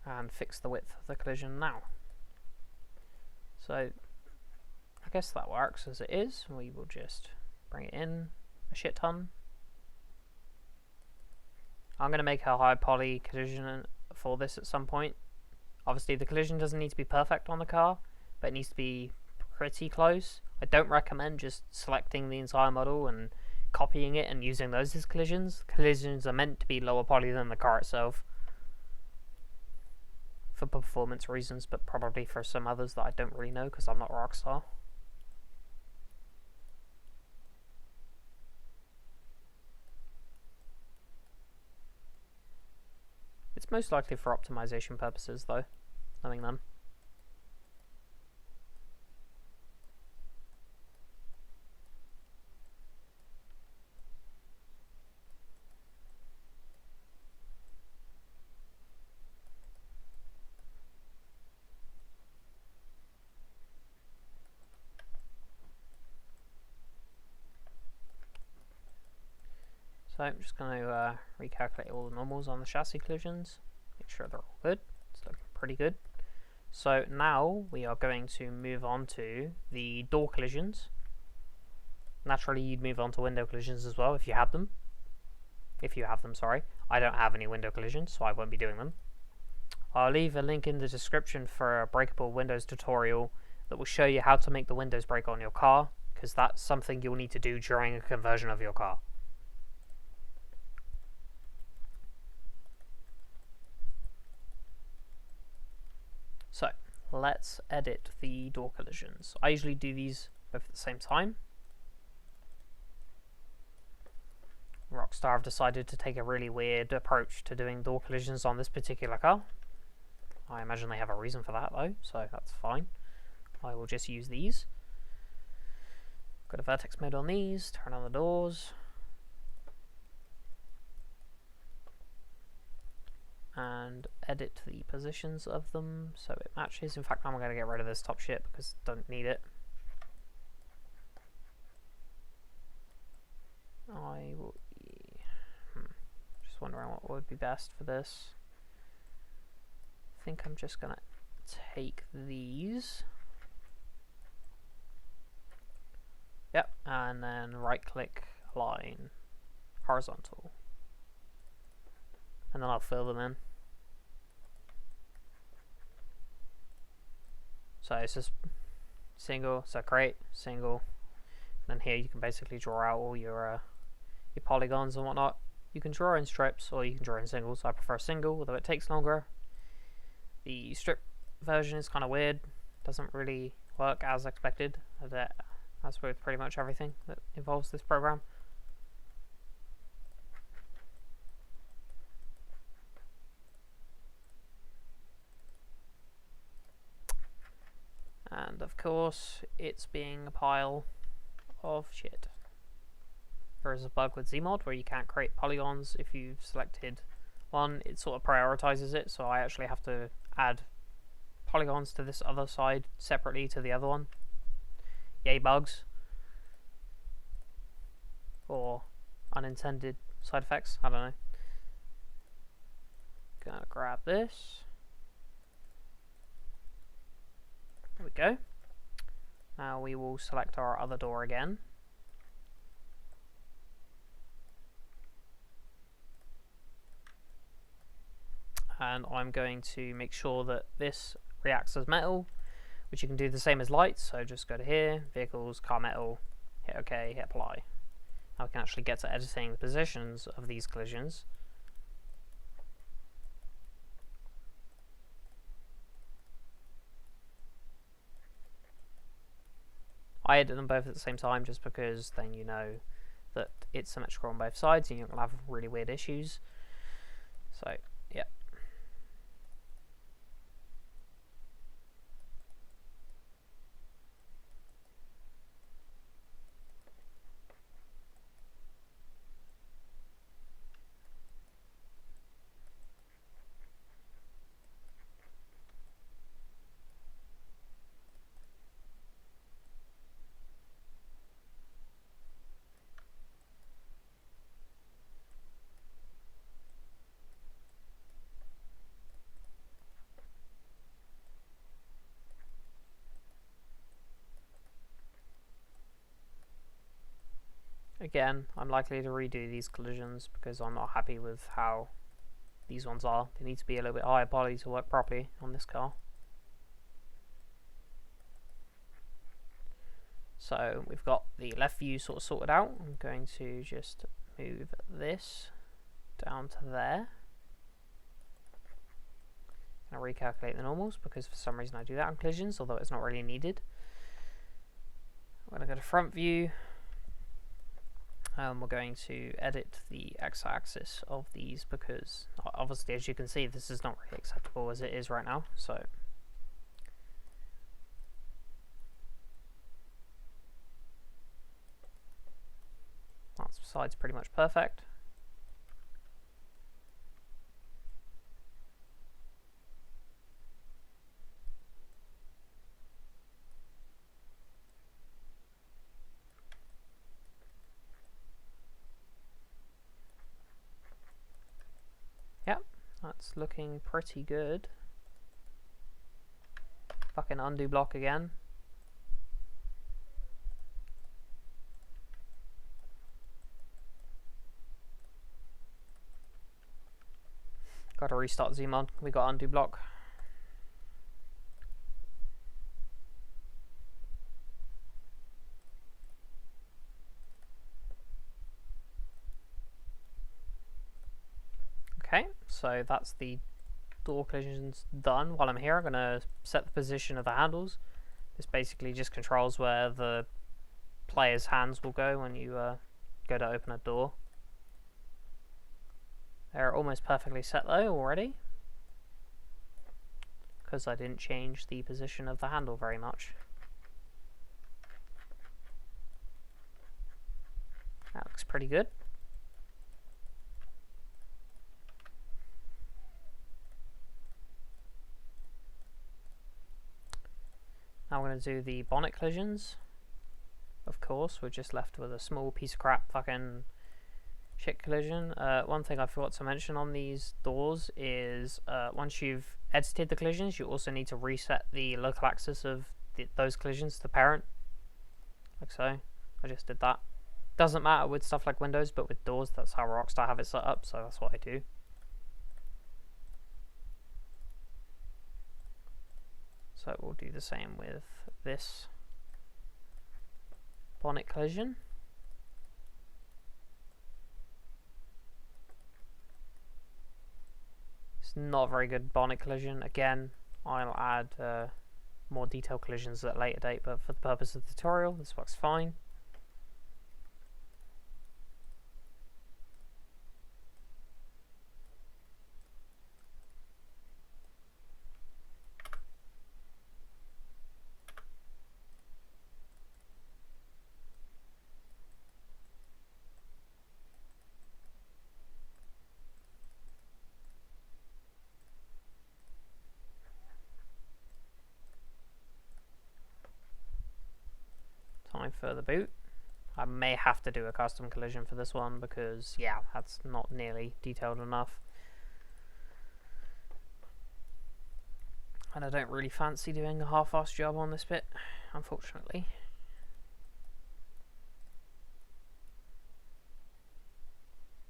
And fix the width of the collision now. So I guess that works as it is. We will just bring it in a shit ton. I'm going to make a high poly collision for this at some point. Obviously the collision doesn't need to be perfect on the car, but it needs to be pretty close. I don't recommend just selecting the entire model and copying it and using those as collisions. Collisions are meant to be lower poly than the car itself for performance reasons, but probably for some others that I don't really know because I'm not Rockstar. It's most likely for optimization purposes though, knowing them. So I'm just going to recalculate all the normals on the chassis collisions, make sure they're all good. It's looking pretty good. So now we are going to move on to the door collisions. Naturally you'd move on to window collisions as well if you had them. If you have them, sorry. I don't have any window collisions, so I won't be doing them. I'll leave a link in the description for a breakable windows tutorial that will show you how to make the windows break on your car, because that's something you'll need to do during a conversion of your car. So let's edit the door collisions. I usually do these both at the same time. Rockstar have decided to take a really weird approach to doing door collisions on this particular car. I imagine they have a reason for that though, so that's fine. I will just use these. Got a Vertex mode on these, turn on the doors. And edit the positions of them so it matches. In fact, I'm going to get rid of this top shit because I don't need it. I will just wondering what would be best for this. I think I'm just going to take these. Yep, and then right click, align, horizontal. And then I'll fill them in. So it's just single, so create, single, and then here you can basically draw out all your polygons and whatnot. You can draw in strips or you can draw in singles. I prefer single, although it takes longer. The strip version is kind of weird, doesn't really work as expected, as with pretty much everything that involves this program. And of course, it's being a pile of shit. There is a bug with ZMod where you can't create polygons if you've selected one. It sort of prioritizes it, so I actually have to add polygons to this other side separately to the other one. Yay bugs. Or unintended side effects, I don't know. Gonna grab this. There we go. Now we will select our other door again. And I'm going to make sure that this reacts as metal, which you can do the same as lights. So just go to here, vehicles, car metal, hit OK, hit apply. Now we can actually get to editing the positions of these collisions. I edit them both at the same time just because then you know that it's symmetrical on both sides and you're going to have really weird issues. So, yeah. Again, I'm likely to redo these collisions because I'm not happy with how these ones are. They need to be a little bit higher poly to work properly on this car. So we've got the left view sort of sorted out. I'm going to just move this down to there. And recalculate the normals because for some reason I do that on collisions, although it's not really needed. I'm going to go to front view. We're going to edit the x-axis of these because obviously, as you can see, this is not really acceptable as it is right now. So that side's pretty much perfect. Yep, that's looking pretty good. Fucking undo block again. Got to restart ZMod. We got undo block. Okay, so that's the door collisions done. While I'm here, I'm going to set the position of the handles. This basically just controls where the player's hands will go when you go to open a door. They're almost perfectly set though already, because I didn't change the position of the handle very much. That looks pretty good. Now we're going to do the bonnet collisions. Of course, we're just left with a small piece of crap fucking shit collision. One thing I forgot to mention on these doors is once you've edited the collisions, you also need to reset the local axis of those collisions to the parent. Like so. I just did that. Doesn't matter with stuff like windows, but with doors, that's how Rockstar have it set up, so that's what I do. So we'll do the same with this bonnet collision. It's not a very good bonnet collision. Again, I'll add more detailed collisions at a later date, but for the purpose of the tutorial, this works fine. Time for the boot. I may have to do a custom collision for this one because, yeah, that's not nearly detailed enough. And I don't really fancy doing a half-assed job on this bit, unfortunately.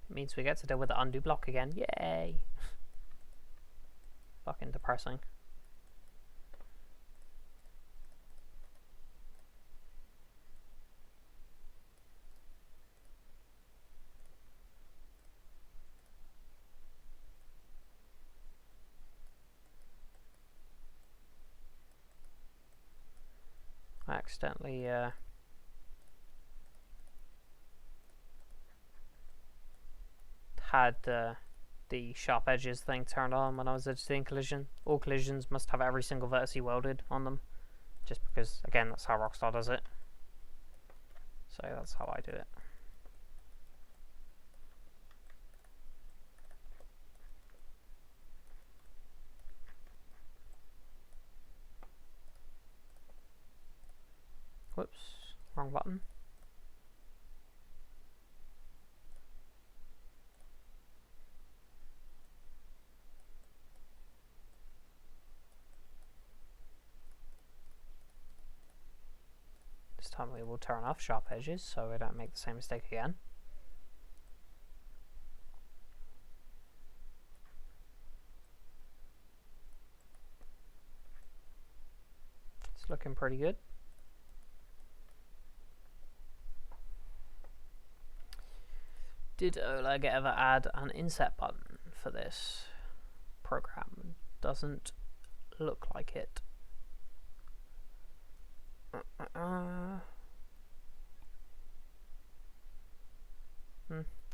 It means we get to deal with the undo block again. Yay! Fucking depressing. I accidentally had the sharp edges thing turned on when I was editing collision. All collisions must have every single vertex welded on them, just because, again, that's how Rockstar does it. So that's how I do it. Whoops, wrong button. This time we will turn off sharp edges so we don't make the same mistake again. It's looking pretty good. Did Oleg ever add an inset button for this program? Doesn't look like it.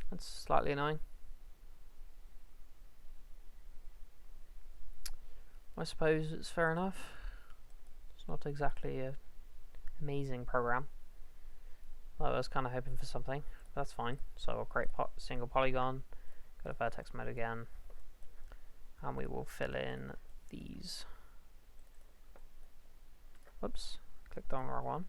That's slightly annoying. I suppose it's fair enough. It's not exactly an amazing program. I was kind of hoping for something. That's fine. So I'll create single polygon, go to vertex mode again, and we will fill in these. Whoops, clicked on the wrong one.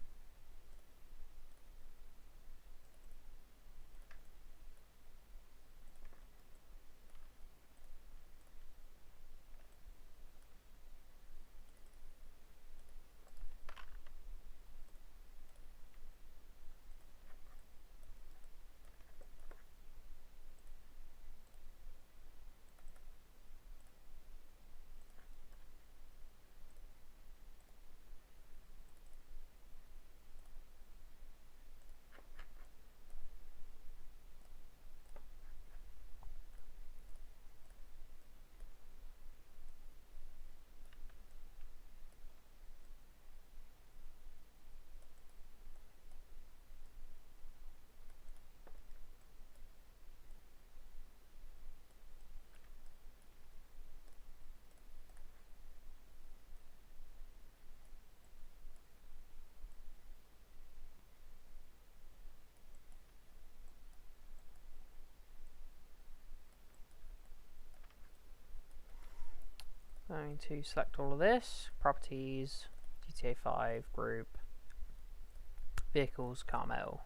Going to select all of this, properties, GTA 5, group, vehicles, Carmel.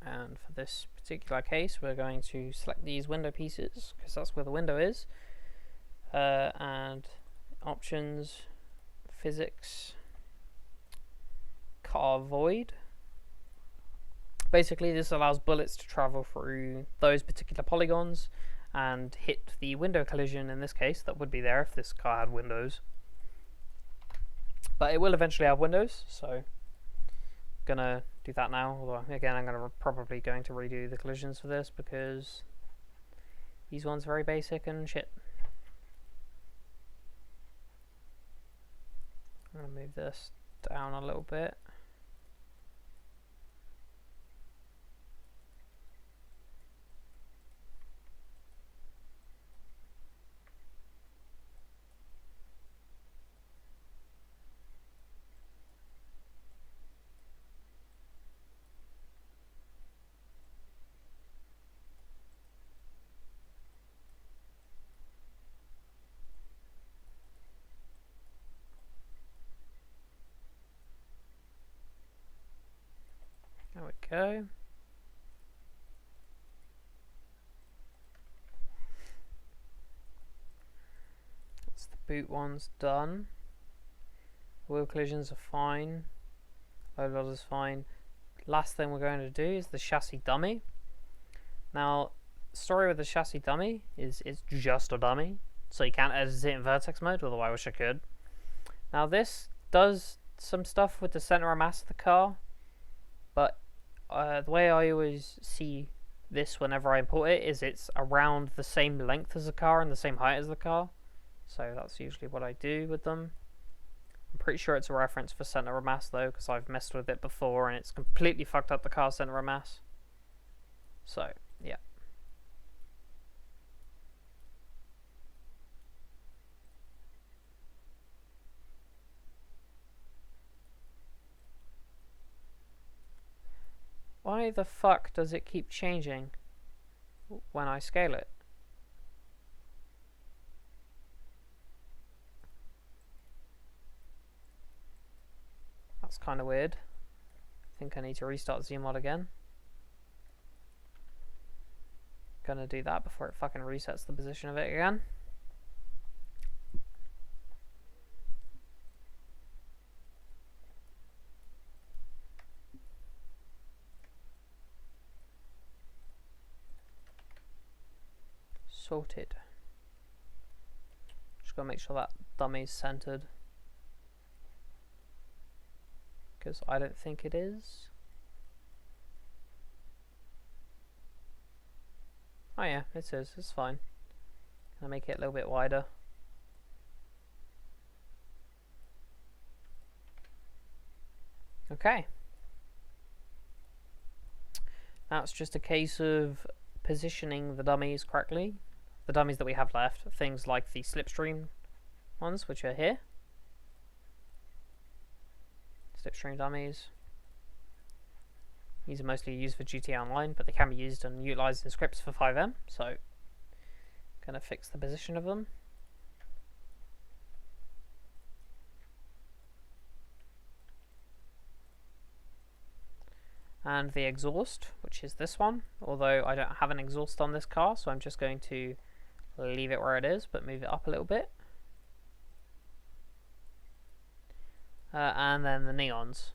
And for this particular case, we're going to select these window pieces, because that's where the window is. And options, physics, car void. Basically, this allows bullets to travel through those particular polygons and hit the window collision. In this case, that would be there if this car had windows. But it will eventually have windows, so I'm gonna do that now. Although again, I'm probably going to redo the collisions for this because these ones are very basic and shit. I'm gonna move this down a little bit. There we go. That's the boot one's done. Wheel collisions are fine. Load loader's fine. Last thing we're going to do is the chassis dummy. Now, the story with the chassis dummy is it's just a dummy, so you can't edit it in vertex mode, although I wish I could. Now this does some stuff with the center of mass of the car, but the way I always see this whenever I import it is it's around the same length as the car and the same height as the car. So that's usually what I do with them. I'm Pretty sure it's a reference for center of mass though, because I've messed with it before and it's completely fucked up the car center of mass. So, yeah. Why the fuck does it keep changing when I scale it? That's kind of weird. I think I need to restart ZMod again. Gonna do that before it fucking resets the position of it again. Sorted. Just gotta make sure that dummy's centered, because I don't think it is. Oh yeah, it is. It's fine. I'll make it a little bit wider. Okay. Now it's just a case of positioning the dummies correctly. The dummies that we have left, things like the slipstream ones, which are here. Slipstream dummies. These are mostly used for GTA Online, but they can be used and utilized in scripts for 5M, so gonna fix the position of them. And the exhaust, which is this one, although I don't have an exhaust on this car, so I'm just going to leave it where it is, but move it up a little bit. And then the neons.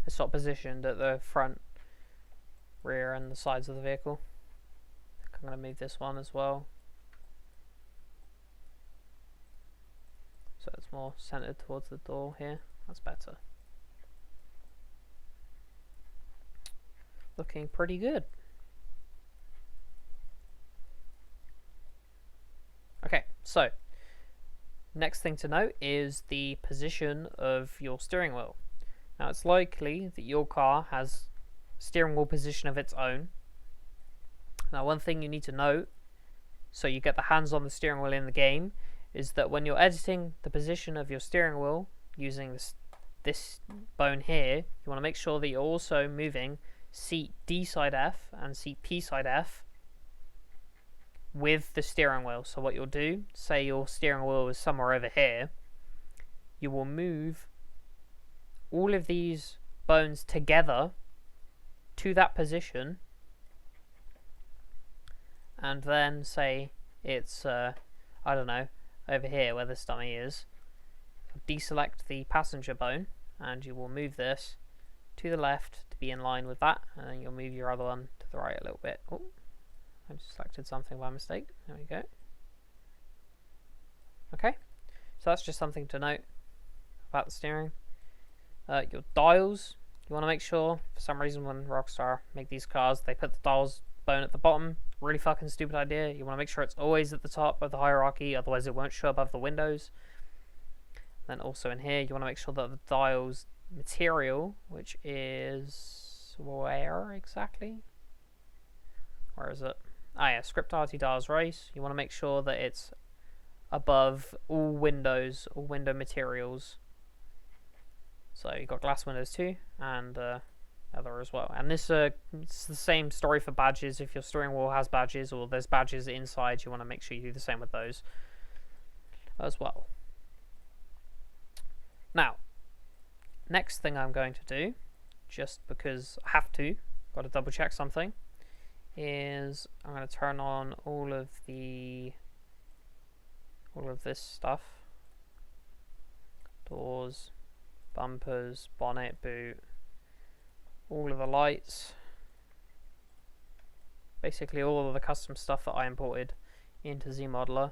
It's sort of positioned at the front, rear and the sides of the vehicle. I'm going to move this one as well, so it's more centered towards the door here. That's better. Looking pretty good. Okay, so next thing to note is the position of your steering wheel. Now it's likely that your car has steering wheel position of its own. Now one thing you need to note, so you get the hands on the steering wheel in the game, is that when you're editing the position of your steering wheel using this bone here, you want to make sure that you're also moving seat D side F and seat P side F with the steering wheel. So what you'll do, say your steering wheel is somewhere over here, you will move all of these bones together to that position, and then say it's I don't know, over here where this dummy is, deselect the passenger bone and you will move this to the left to be in line with that, and then you'll move your other one to the right a little bit. Oh, I just selected something by mistake. There we go. Okay, so that's just something to note about the steering. Your dials, you want to make sure, for some reason when Rockstar make these cars, they put the dials bone at the bottom. Really fucking stupid idea. You want to make sure it's always at the top of the hierarchy, otherwise it won't show above the windows. Then also in here, you want to make sure that the dials material, which is where exactly? Where is it? Ah yeah, script RT dials race. You want to make sure that it's above all windows, all window materials. So you've got glass windows too, and other as well. And this it's the same story for badges. If your steering wheel has badges or there's badges inside, you want to make sure you do the same with those as well. Now, next thing I'm going to do, just because I have to, got to double check something, is I'm going to turn on all of this stuff. Doors, bumpers, bonnet, boot, all of the lights, basically all of the custom stuff that I imported into ZModeler.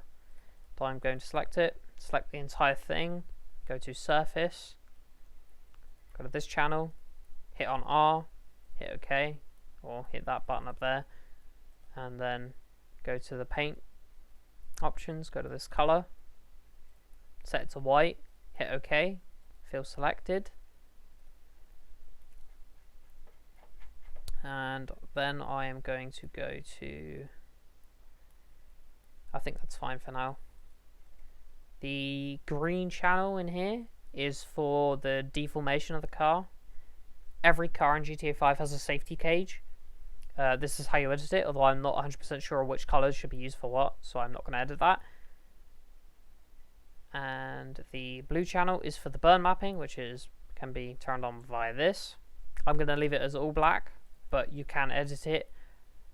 So I'm going to select it, select the entire thing, go to surface, go to this channel, hit on R, hit OK, or hit that button up there, and then go to the paint options, go to this color, set it to white, hit OK, fill selected, and then I am going to go to, I think that's fine for now. The green channel in here is for the deformation of the car. Every car in GTA 5 has a safety cage. This is how you edit it, although I'm not 100% sure which colours should be used for what, so I'm not going to edit that. And the blue channel is for the burn mapping, which can be turned on via this. I'm going to leave it as all black, but you can edit it.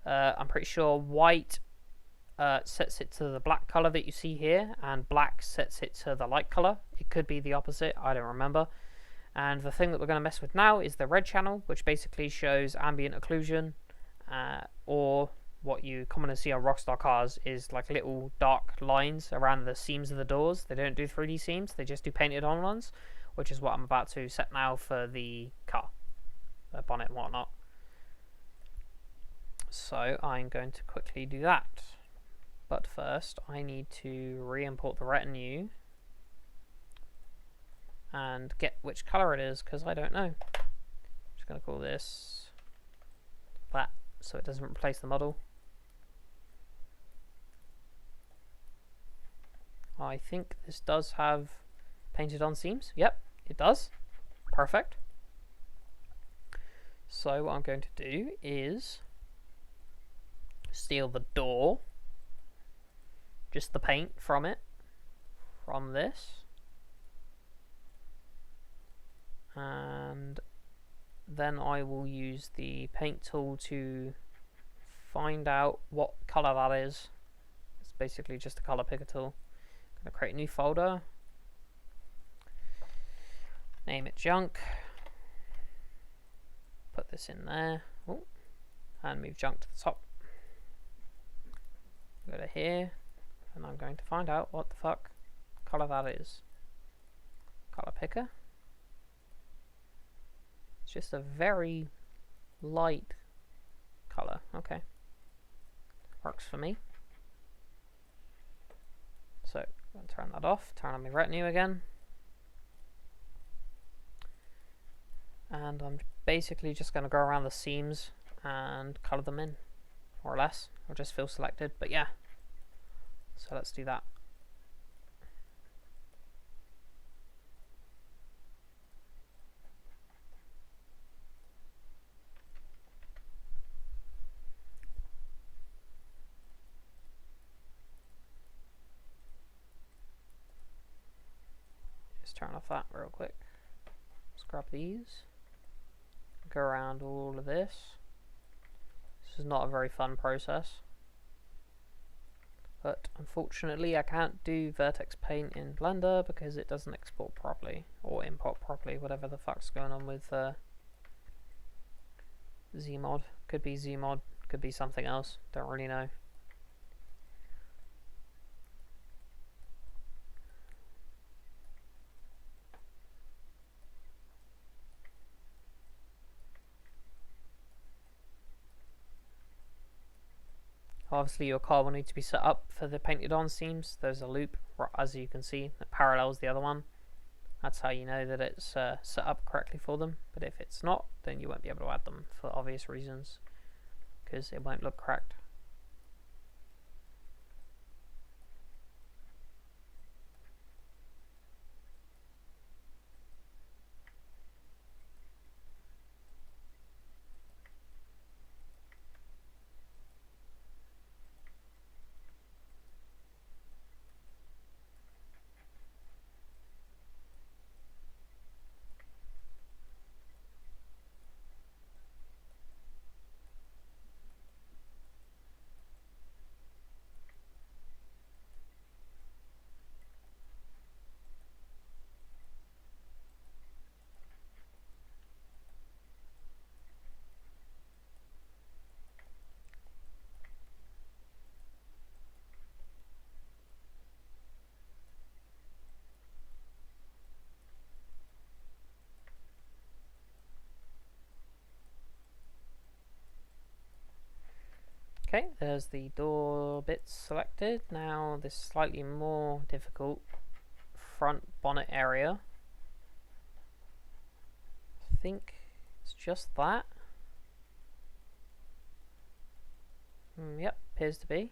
I'm pretty sure white sets it to the black colour that you see here, and black sets it to the light colour. It could be the opposite, I don't remember. And the thing that we're going to mess with now is the red channel, which basically shows ambient occlusion, or what you commonly see on Rockstar cars is like little dark lines around the seams of the doors. They don't do 3D seams, they just do painted on ones, which is what I'm about to set now for the car, bonnet and whatnot. So I'm going to quickly do that. But first, I need to re-import the retinue and get which color it is, because I don't know. I'm just going to call this that, so it doesn't replace the model. I think this does have painted on seams. Yep, it does. Perfect. So what I'm going to do is steal the door, just the paint from it, from this, and then I will use the paint tool to find out what color that is. It's basically just a color picker tool. I'm going to create a new folder, name it junk, put this in there, and move junk to the top. Go to here, and I'm going to find out what the fuck color that is. Color picker. It's just a very light color. Okay. Works for me. So, I'm going to turn that off, turn on my retinue again. And I'm basically just going to go around the seams and color them in, more or less. Or just fill selected, but yeah. So let's do that. Just turn off that real quick. Let's grab these. Go around all of this. This is not a very fun process. But unfortunately I can't do Vertex paint in Blender because it doesn't export properly, or import properly, whatever the fuck's going on with ZMod. Could be ZMod, could be something else, don't really know. Obviously your car will need to be set up for the painted on seams. There's a loop, as you can see, that parallels the other one. That's how you know that it's set up correctly for them. But if it's not, then you won't be able to add them for obvious reasons, because it won't look correct. Okay, there's the door bits selected. Now this slightly more difficult front bonnet area. I think it's just that. Yep, appears to be.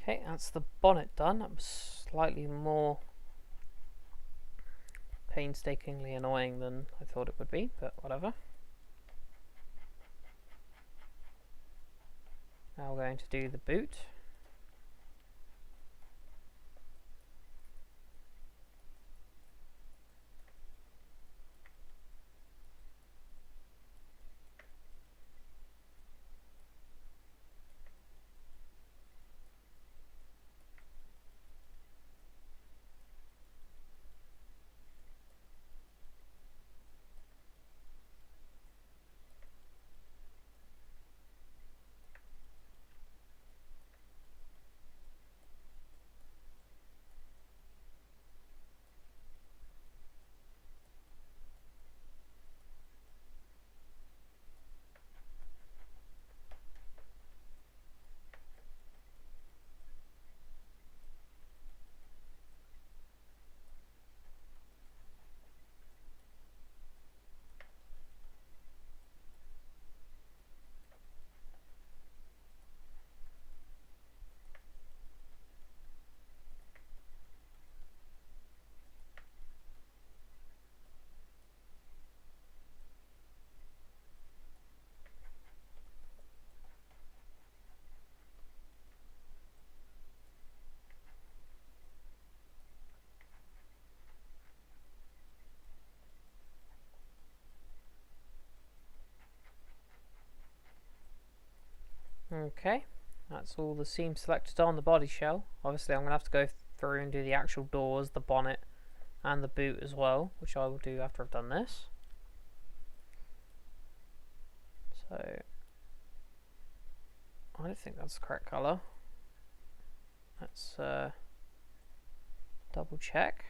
Okay, that's the bonnet done. That was slightly more painstakingly annoying than I thought it would be, but whatever. Now we're going to do the boot. Okay, that's all the seams selected on the body shell. Obviously I'm going to have to go through and do the actual doors, the bonnet and the boot as well, which I will do after I've done this. So I don't think that's the correct colour. Let's double check.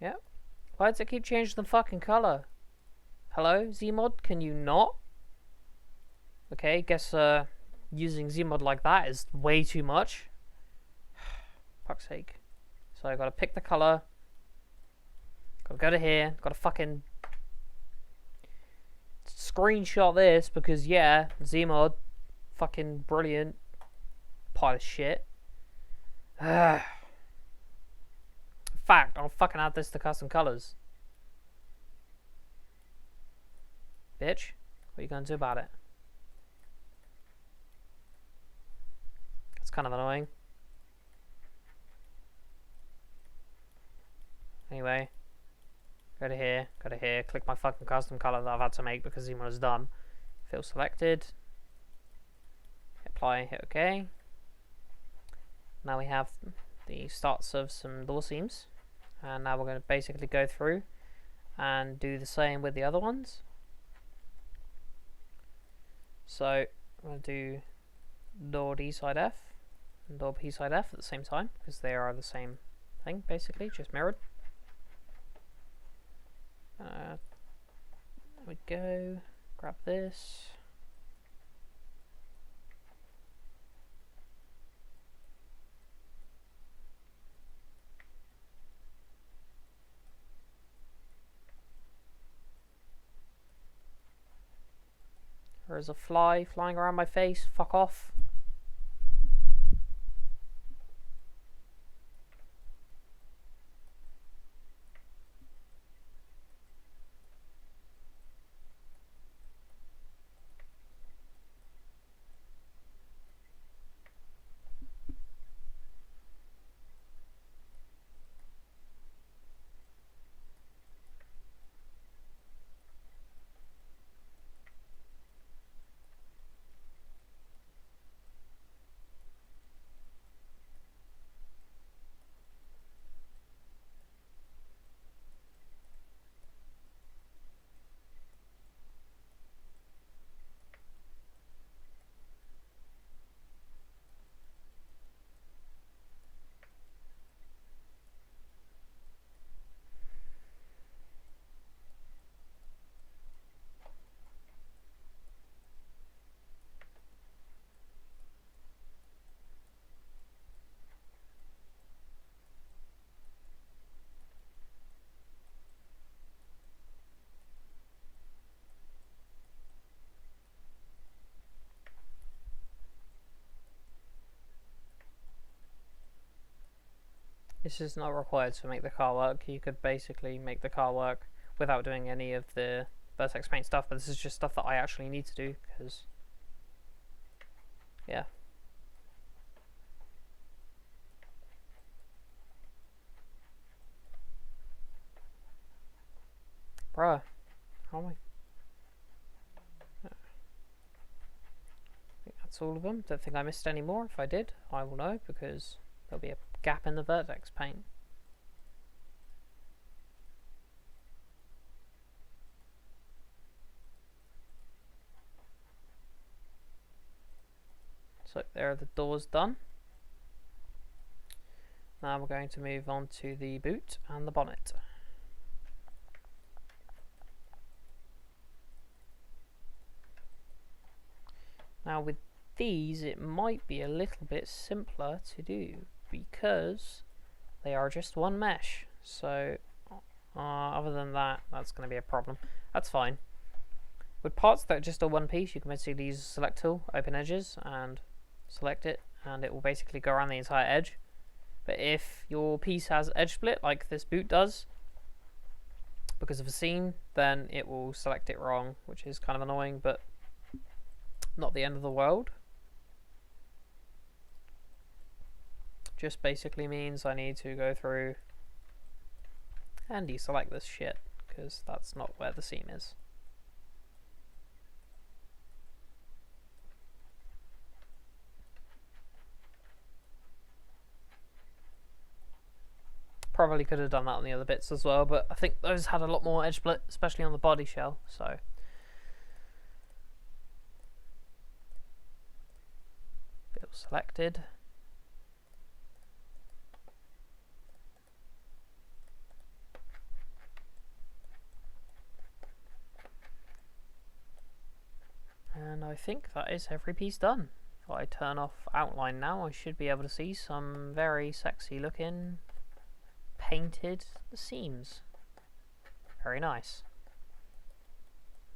Yep. Why does it keep changing the fucking colour? Hello, ZMod, can you not? Okay, guess using ZMod like that is way too much. Fuck's sake. So I gotta pick the color. Gotta go to here. Gotta fucking screenshot this because yeah, ZMod, fucking brilliant pile of shit. In fact, I'll fucking add this to custom colors. Bitch, what are you gonna do about it? It's kind of annoying. Anyway, go to here, click my fucking custom color that I've had to make because ZMod is done. Fill selected. Apply, hit OK. Now we have the starts of some door seams, and now we're going to basically go through and do the same with the other ones. So I'm going to do door D side F and door B side F at the same time because they are the same thing basically, just mirrored. There we go. Grab this. There's a fly flying around my face. Fuck off. This is not required to make the car work. You could basically make the car work without doing any of the Vertex paint stuff, but this is just stuff that I actually need to do because, yeah. Bruh, how am I? I think that's all of them. Don't think I missed any more. If I did, I will know because there'll be a gap in the Vertex paint. So there are the doors done. Now we're going to move on to the boot and the bonnet. Now with these it might be a little bit simpler to do because they are just one mesh, so other than that, that's going to be a problem. That's fine. With parts that are just a one piece, you can basically use a select tool, open edges, and select it, and it will basically go around the entire edge. But if your piece has edge split, like this boot does, because of a seam, then it will select it wrong, which is kind of annoying, but not the end of the world. Just basically means I need to go through and deselect this shit because that's not where the seam is. Probably could have done that on the other bits as well, but I think those had a lot more edge split, especially on the body shell, so fill selected. I think that is every piece done. If I turn off outline now, I should be able to see some very sexy looking painted seams. Very nice.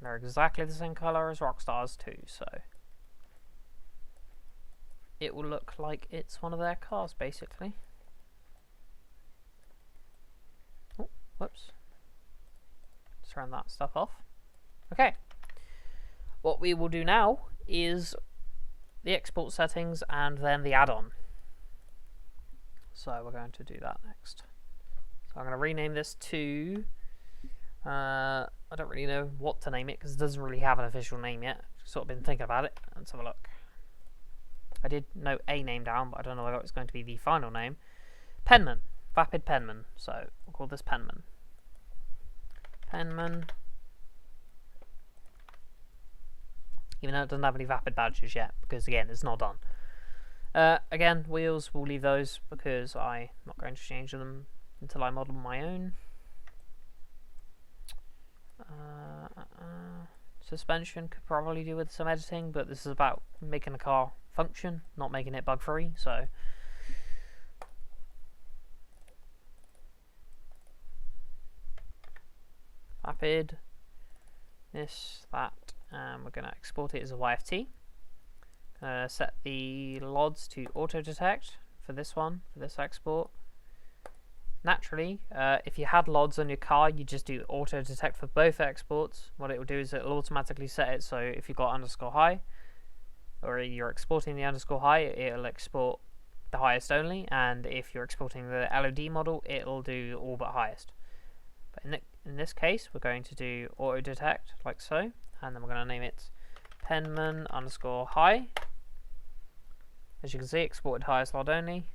They're exactly the same colour as Rockstar's too, so it will look like it's one of their cars basically. Oh, whoops. Let's turn that stuff off. Okay. What we will do now is the export settings and then the add-on. So we're going to do that next. So I'm going to rename this to I don't really know what to name it because it doesn't really have an official name yet. Sort of been thinking about it. Let's have a look. I did note a name down, but I don't know whether it's going to be the final name. Penman. Vapid Penman. So we'll call this Penman. Penman. Even though it doesn't have any Vapid badges yet, because again, it's not done. Again, wheels, we'll leave those because I'm not going to change them until I model my own. Suspension could probably do with some editing, but this is about making a car function, not making it bug free, so Vapid, this, that, and we're going to export it as a YFT. Set the LODs to auto detect for this one, for this export. Naturally, if you had LODs on your car, you just do auto detect for both exports. What it will do is it will automatically set it so if you've got underscore high, or you're exporting the underscore high, it'll export the highest only, and if you're exporting the LOD model, it'll do all but highest. But in this case, we're going to do auto detect like so, and then we're going to name it Penman underscore high. As you can see, exported highest LOD only.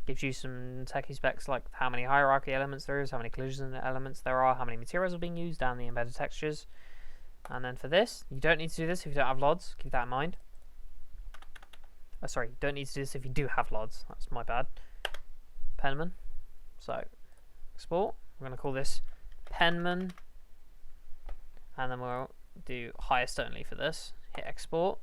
Gives you some techie specs like how many hierarchy elements there is, how many collision elements there are, how many materials are being used, and the embedded textures. And then for this, you don't need to do this if you don't have LODs, keep that in mind. Oh, sorry, you don't need to do this if you do have LODs, that's my bad. Penman. So, export. We're going to call this Penman. And then we'll do highest only for this. Hit export.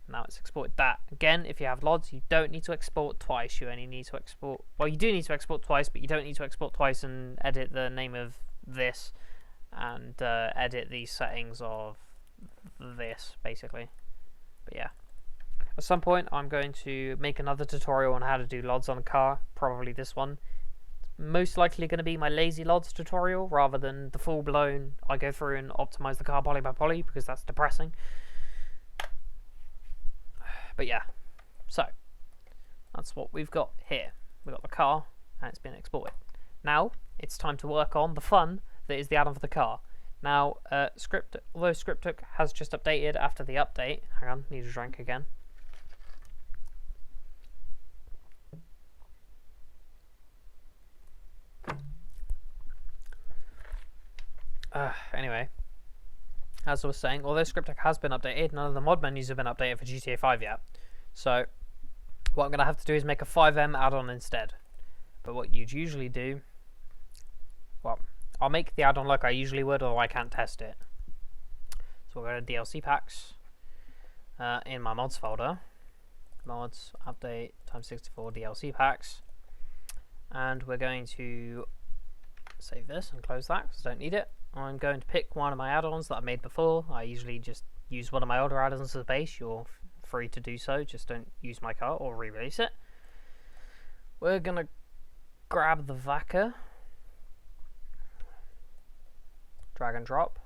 Now it's exported that. Again, if you have LODs, you don't need to export twice. You only need to export... Well, you do need to export twice, but you don't need to export twice and edit the name of this and edit the settings of this, basically. But yeah. At some point, I'm going to make another tutorial on how to do LODs on a car. Probably this one. It's most likely going to be my lazy LODs tutorial, rather than the full-blown, I go through and optimize the car poly by poly, because that's depressing. But yeah, so that's what we've got here. We've got the car and it's been exported. Now it's time to work on the fun that is the add-on for the car. Now, although Scriptbook has just updated after the update, hang on, need a drink again. Anyway. As I was saying, although Scriptbook has been updated, none of the mod menus have been updated for GTA 5 yet. So, what I'm going to have to do is make a 5M add-on instead. But what you'd usually do... Well, I'll make the add-on like I usually would, or I can't test it. So we'll go to DLC packs. In my mods folder. Mods, update, x64 DLC packs. And we're going to save this and close that, because I don't need it. I'm going to pick one of my add-ons that I've made before. I usually just use one of my older add-ons as a base. You're free to do so, just don't use my car or re-release it. We're going to grab the Vaca, drag and drop.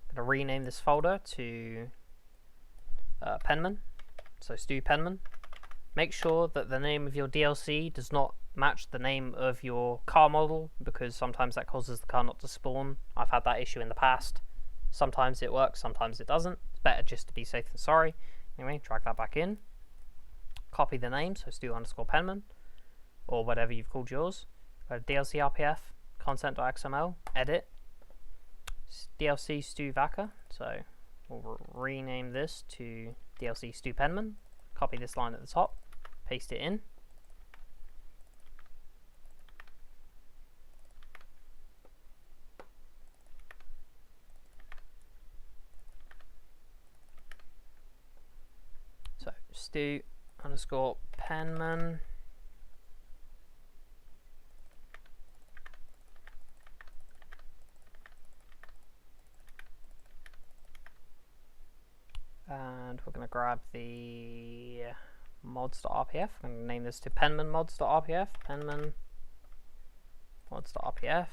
I'm going to rename this folder to Penman, so Stu Penman. Make sure that the name of your DLC does not match the name of your car model, because sometimes that causes the car not to spawn. I've had that issue in the past. Sometimes it works, sometimes it doesn't. It's better just to be safe than sorry. Anyway, drag that back in. Copy the name, so Stu underscore Penman, or whatever you've called yours. Go to DLC RPF, content.xml, edit. DLC Stu Vaca, so we'll rename this to DLC Stu Penman. Copy this line at the top, paste it in. Stu_Penman. And we're going to grab the mods.rpf. I'm going to name this to Penman mods.rpf. Penman mods.rpf.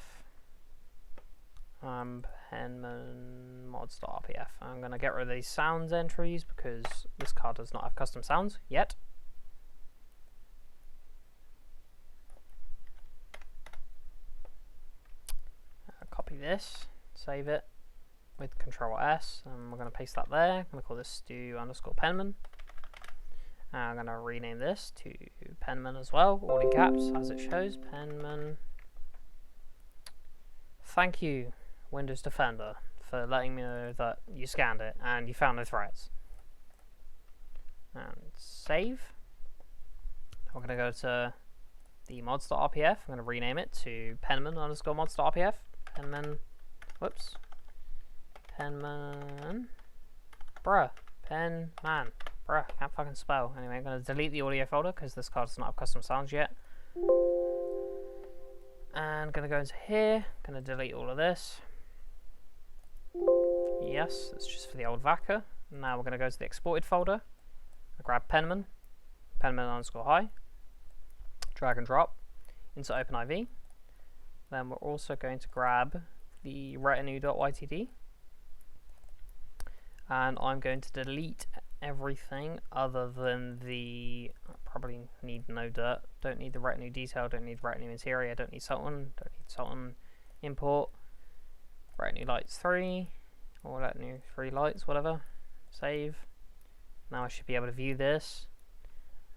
Penman mods.rpf. I'm going to get rid of these sounds entries because this car does not have custom sounds yet. Copy this, save it with Control S, and we're going to paste that there. I'm going to call this Stu_Penman. And I'm going to rename this to Penman as well, all in caps as it shows. Penman. Thank you, Windows Defender, for letting me know that you scanned it and you found no threats. And save. We're going to go to the mods.rpf. I'm going to rename it to Penman_mods.rpf. Penman. Whoops. Penman. Bruh. Penman. Bruh. Can't fucking spell. Anyway, I'm going to delete the audio folder because this card does not have custom sounds yet. And going to go into here. Going to delete all of this. Yes, that's just for the old VACA. Now we're going to go to the exported folder. I'll grab Penman. Penman_hi. Drag and drop into OpenIV. Then we're also going to grab the retinue.ytd. And I'm going to delete everything other than the, I probably need no dirt, don't need the retinue detail, don't need retinue interior, don't need Sultan, import, retinue lights 3, or retinue 3 lights, whatever, save. Now I should be able to view this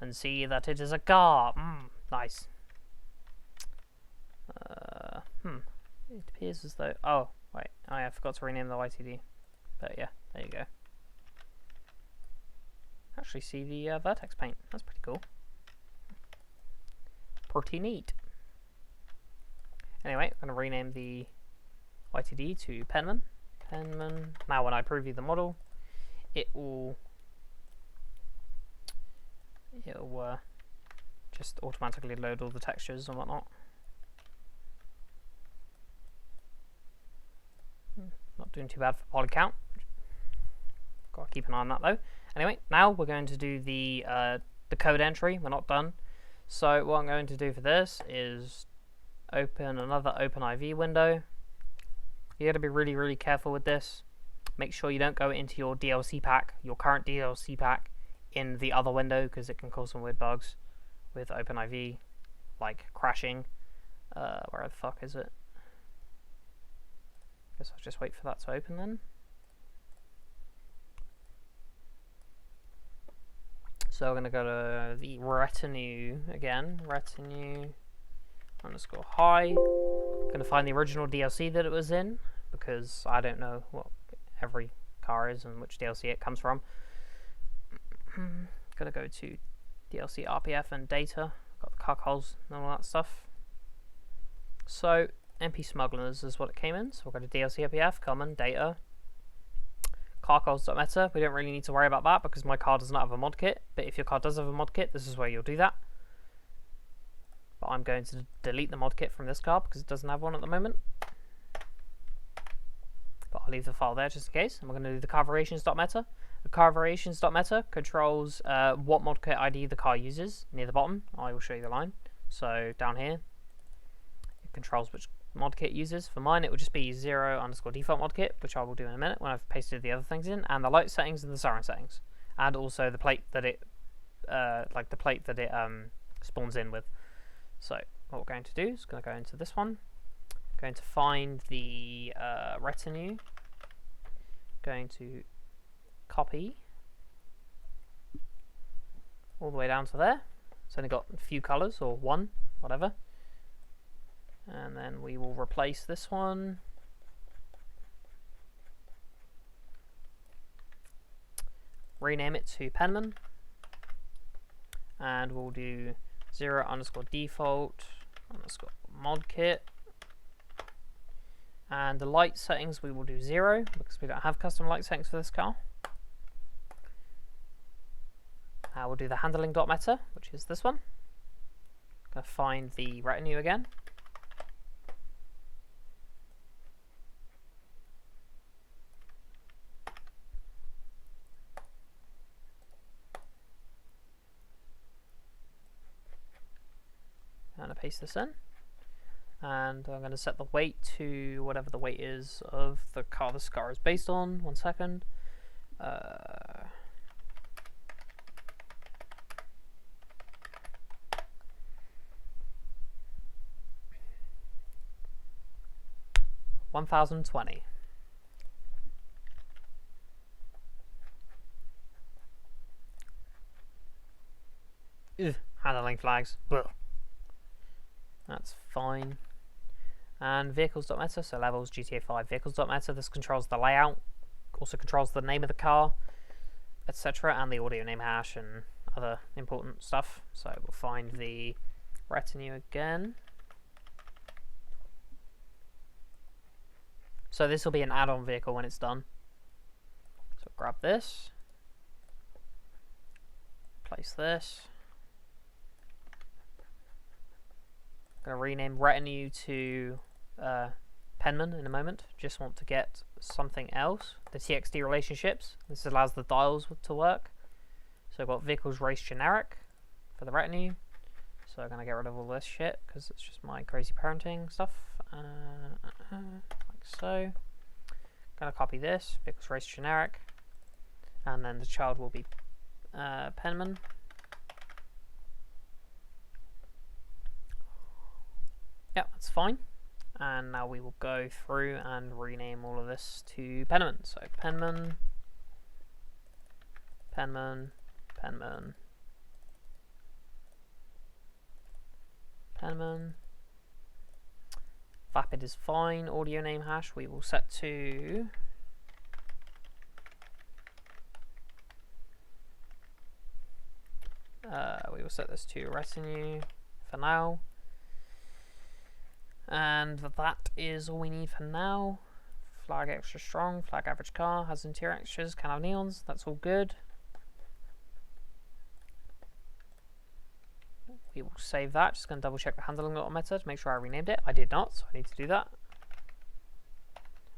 and see that it is a car. Nice. It appears as though, oh wait, I forgot to rename the YTD, but yeah, there you go. Actually see the Vertex paint, that's pretty cool. Pretty neat. Anyway, I'm going to rename the YTD to Penman. Penman. Now when I preview the model, it'll just automatically load all the textures and whatnot. Not doing too bad for poly count. Got to keep an eye on that though. Anyway, now we're going to do the code entry. We're not done. So what I'm going to do for this is open another OpenIV window. You got to be really, really careful with this. Make sure you don't go into your DLC pack, your current DLC pack, in the other window because it can cause some weird bugs with OpenIV, like crashing. Where the fuck is it? Guess I'll just wait for that to open then. So we're going to go to the retinue again, retinue_hi. Going to find the original DLC that it was in because I don't know what every car is and which DLC it comes from. Going to go to DLC RPF and data. Got the cuckolds and all that stuff. So MP smugglers is what it came in. So we'll go to DLC RPF, common, data. Carcols.meta, we don't really need to worry about that because my car does not have a mod kit, but if your car does have a mod kit, this is where you'll do that. But I'm going to delete the mod kit from this car because it doesn't have one at the moment. But I'll leave the file there just in case, and we're going to do the car variations.meta. The car variations.meta controls what mod kit ID the car uses near the bottom. I will show you the line. So down here, it controls which mod kit uses. For mine it would just be 0_default mod kit, which I will do in a minute when I've pasted the other things in, and the light settings and the siren settings, and also the plate that it spawns in with. So what we're going to do is going to go into this one, going to find the retinue, going to copy all the way down to there. It's only got a few colors, or one, whatever. And then we will replace this one. Rename it to Penman. And we'll do 0_default_mod kit. And the light settings we will do 0 because we don't have custom light settings for this car. We'll do the handling.meta, which is this one. Gonna find the retinue again. And I paste this in. And I'm going to set the weight to whatever the weight is of the car this car is based on. 1 second. 1020. Ugh, handling flags. Ugh. That's fine. And vehicles.meta, so levels, GTA 5 vehicles.meta. This controls the layout, also controls the name of the car, etc., and the audio name hash and other important stuff. So we'll find the retinue again. So this will be an add-on vehicle when it's done. So grab this, place this. I'm going to rename retinue to penman in a moment. Just want to get something else. The TXT relationships. This allows the dials to work. So I've got vehicles race generic for the retinue. So I'm going to get rid of all this shit because it's just my crazy parenting stuff. Like so. I'm going to copy this, vehicles race generic. And then the child will be penman. Yeah, that's fine. And now we will go through and rename all of this to penman. So penman, penman, penman, penman. Vapid is fine. Audio name hash we will set to we will set this to retinue for now. And that is all we need for now. Flag extra strong, flag average car, has interior extras, can have neons, that's all good. We will save that, just going to double check the handling.meta to make sure I renamed it. I did not, so I need to do that.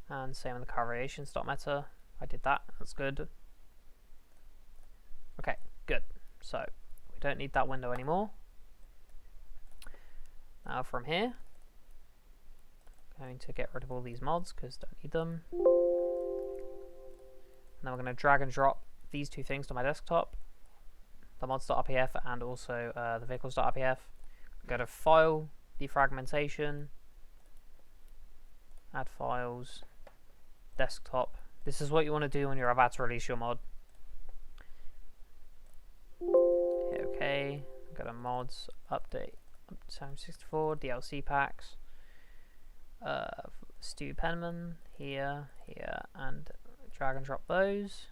And same on the car variations.meta, I did that, that's good. Okay, good. So, we don't need that window anymore. Now from here, going to get rid of all these mods because don't need them. And then we're going to drag and drop these two things to my desktop, the mods.rpf and also the vehicles.rpf. Go to File, Defragmentation, Add Files, Desktop. This is what you want to do when you're about to release your mod. Hit OK. Go to Mods, Update, Time 64, DLC Packs. Stu Penman here, and drag and drop those.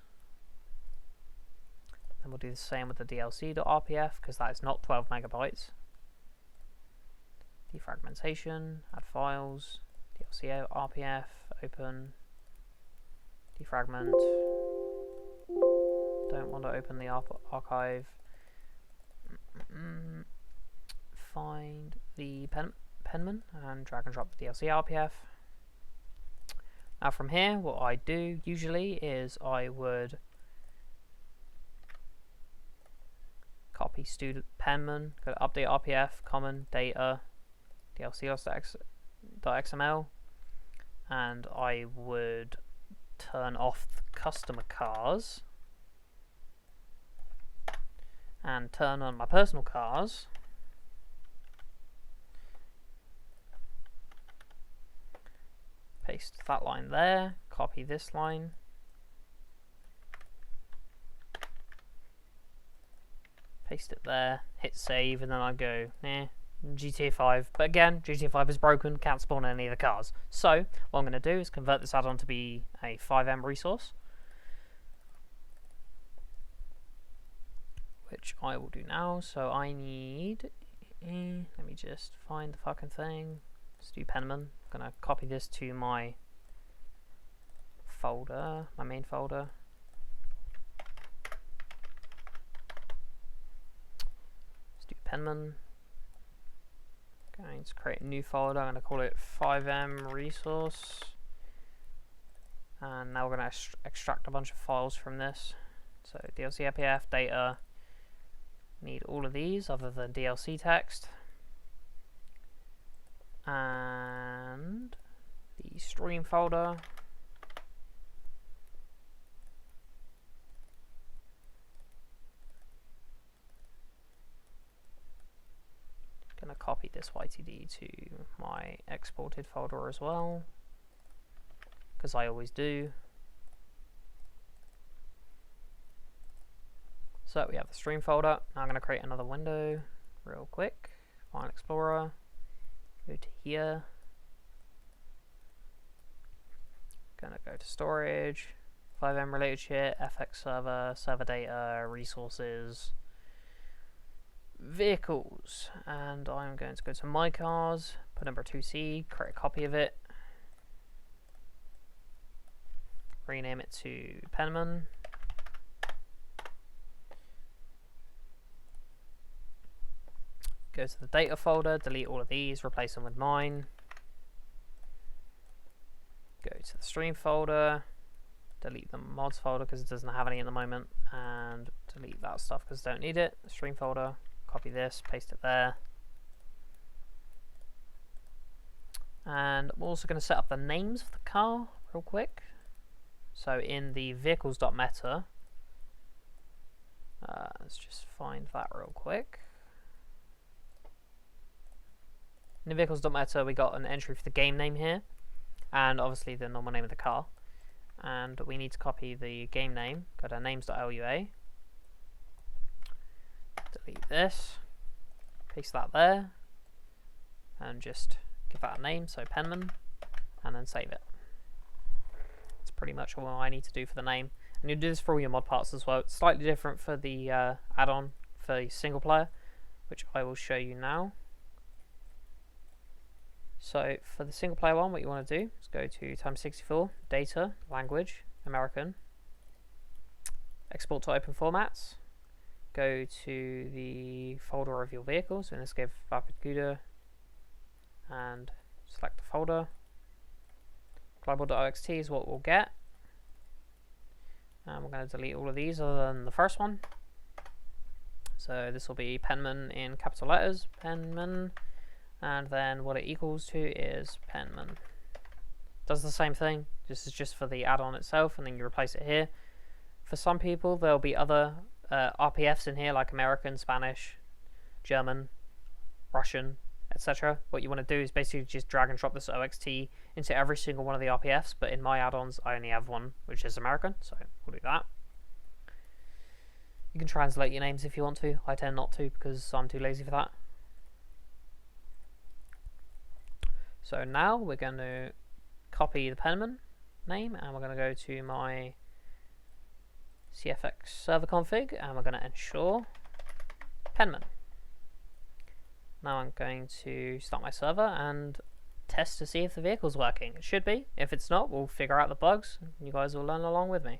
And we'll do the same with the DLC.rpf because that is not 12 megabytes. Defragmentation, add files, DLC.rpf, open, defragment. Don't want to open the archive. Find the penman and drag and drop the DLC RPF. Now from here, what I do usually is I would copy student penman, go to update RPF, common data, DLC.xml, and I would turn off the customer cars and turn on my personal cars. Paste that line there, copy this line, paste it there, hit save, and then I go, GTA 5. But again, GTA 5 is broken, can't spawn any of the cars. So, what I'm going to do is convert this add-on to be a 5M resource, which I will do now. So I need, let me just find the fucking thing. Let's do penman. I'm going to copy this to my folder, my main folder. penman. Going to create a new folder. I'm going to call it 5M resource. And now we're going to extract a bunch of files from this. So DLC APF, data, need all of these other than DLC text. And the stream folder. Going to copy this YTD to my exported folder as well, because I always do. So we have the stream folder. Now I'm going to create another window real quick. File Explorer. Go to here. Going to go to storage. 5M related shit. FX server. Server data. Resources. Vehicles. And I'm going to go to my cars. Put number 2C. Create a copy of it. Rename it to Penman. Go to the data folder, delete all of these, replace them with mine. Go to the stream folder, delete the mods folder because it doesn't have any at the moment, and delete that stuff because I don't need it. The stream folder, copy this, paste it there. And I'm also going to set up the names of the car real quick. So in the vehicles.meta, let's just find that real quick. In the vehicles.meta, we got an entry for the game name here, and obviously the normal name of the car. And we need to copy the game name. Go to names.lua. Delete this. Paste that there. And just give that a name, so Penman, and then save it. That's pretty much all I need to do for the name. And you do this for all your mod parts as well. It's slightly different for the add-on for the single player, which I will show you now. So for the single player one, what you want to do is go to x64, data, language, American, export to open formats, go to the folder of your vehicle, so in this case Vapid, and select the folder. Global.oxt is what we'll get. And we're going to delete all of these other than the first one. So this will be Penman in capital letters, Penman. And then what it equals to is Penman. Does the same thing. This is just for the add-on itself, and then you replace it here. For some people, there'll be other RPFs in here, like American, Spanish, German, Russian, etc. What you want to do is basically just drag and drop this OXT into every single one of the RPFs, but in my add-ons, I only have one, which is American, so we'll do that. You can translate your names if you want to. I tend not to because I'm too lazy for that. So now we're going to copy the Penman name, and we're going to go to my CFX server config, and we're going to ensure Penman. Now I'm going to start my server and test to see if the vehicle's working. It should be. If it's not, we'll figure out the bugs, and you guys will learn along with me.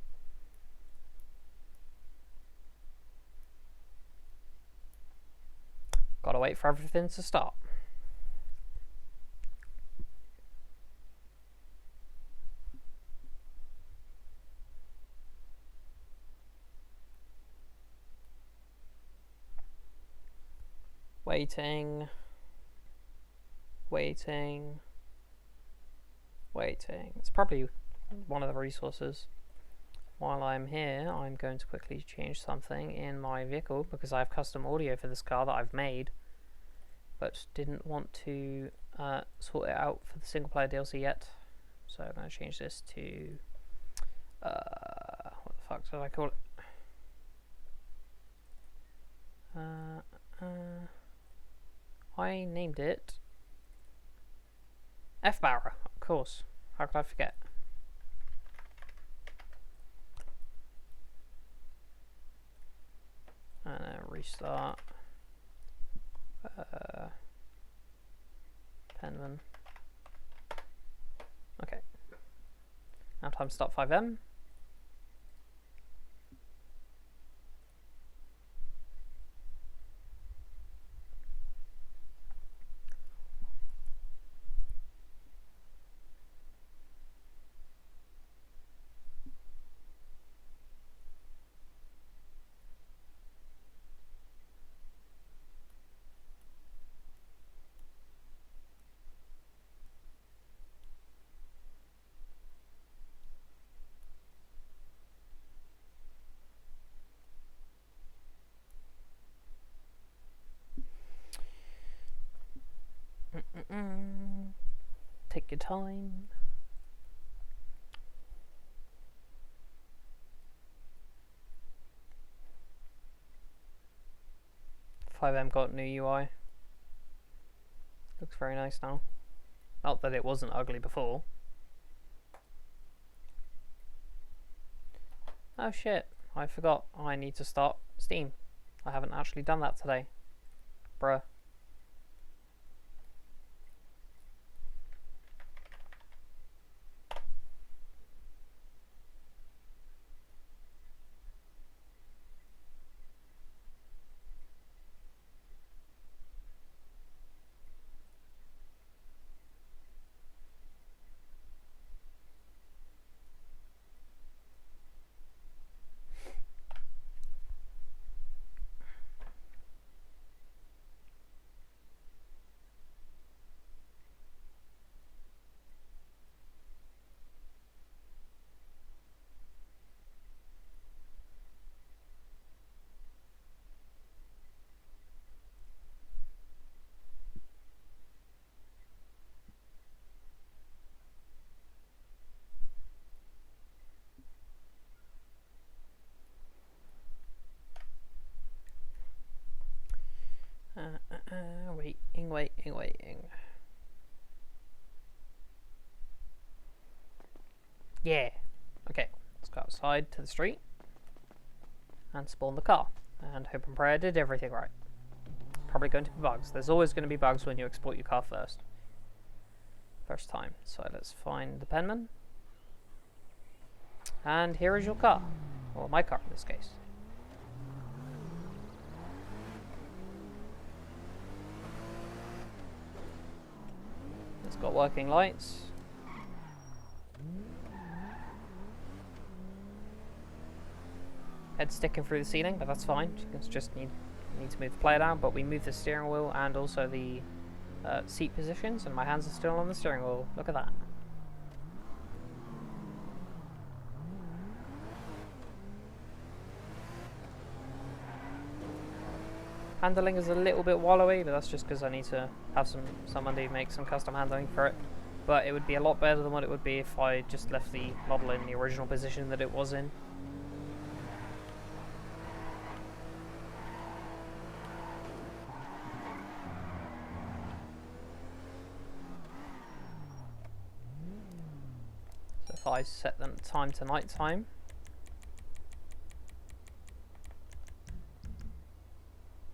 Gotta wait for everything to start. Waiting. It's probably one of the resources. While I'm here, I'm going to quickly change something in my vehicle because I have custom audio for this car that I've made, but didn't want to sort it out for the single player DLC yet. So I'm going to change this to what the fuck did I call it? I named it F-Barra, of course. How could I forget? And then restart. Penman. Okay. Now time to start 5M. Take your time. .5M got new UI. Looks very nice now. Not that it wasn't ugly before. Oh shit, I forgot I need to start Steam. I haven't actually done that today. Bruh. Waiting. Yeah. Okay, let's go outside to the street and spawn the car and hope and pray I did everything right. Probably going to be bugs. There's always going to be bugs when you export your car first time. So let's find the penman. And here is your car. Or my car in this case. It's got working lights. Head sticking through the ceiling, but that's fine. You just need to move the player down, but we move the steering wheel and also the seat positions, and my hands are still on the steering wheel. Look at that. Handling is a little bit wallowy, but that's just because I need to have somebody make some custom handling for it. But it would be a lot better than what it would be if I just left the model in the original position that it was in. So if I set the time to night time,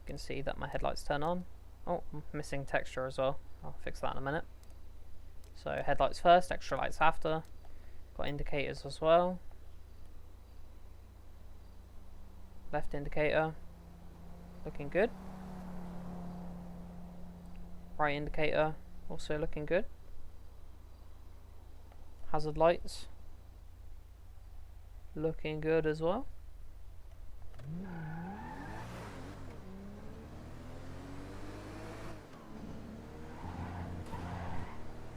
you can see that my headlights turn on. Oh, I'm missing texture as well. I'll fix that in a minute. So headlights first, extra lights after. Got indicators as well. Left indicator, looking good. Right indicator, also looking good. Hazard lights, looking good as well.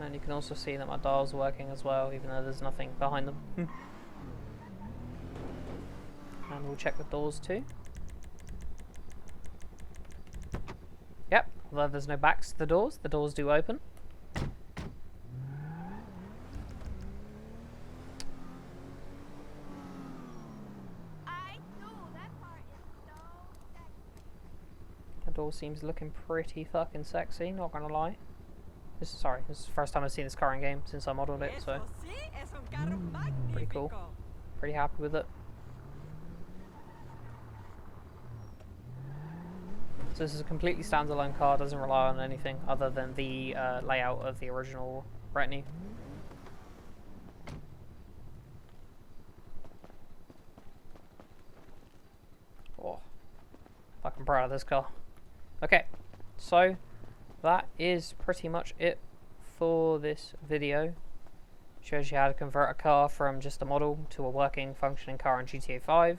And you can also see that my dials are working as well, even though there's nothing behind them. And we'll check the doors too. Yep, although there's no backs to the doors do open. The door seems looking pretty fucking sexy, not gonna lie. This is the first time I've seen this car in game since I modeled it, so pretty cool. Pretty happy with it. So this is a completely standalone car, doesn't rely on anything other than the layout of the original retinue. Oh, fucking proud of this car. Okay, so that is pretty much it for this video. Shows you how to convert a car from just a model to a working, functioning car in GTA 5.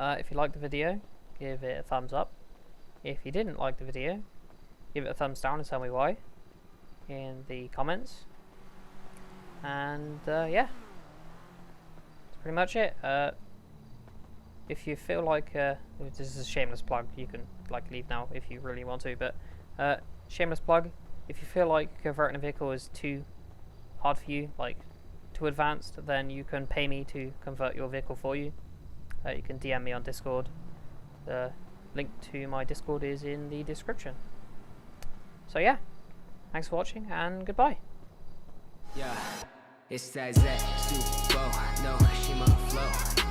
If you liked the video, give it a thumbs up. If you didn't like the video, give it a thumbs down and tell me why in the comments. And yeah, that's pretty much it. If you feel like this is a shameless plug, you can like leave now if you really want to, but shameless plug, If you feel like converting a vehicle is too hard for you, like too advanced, then you can pay me to convert your vehicle for you. You can DM me on Discord. The link to my Discord is in the description. So yeah, thanks for watching and goodbye. Yeah, it's that Z, no, Shima flow.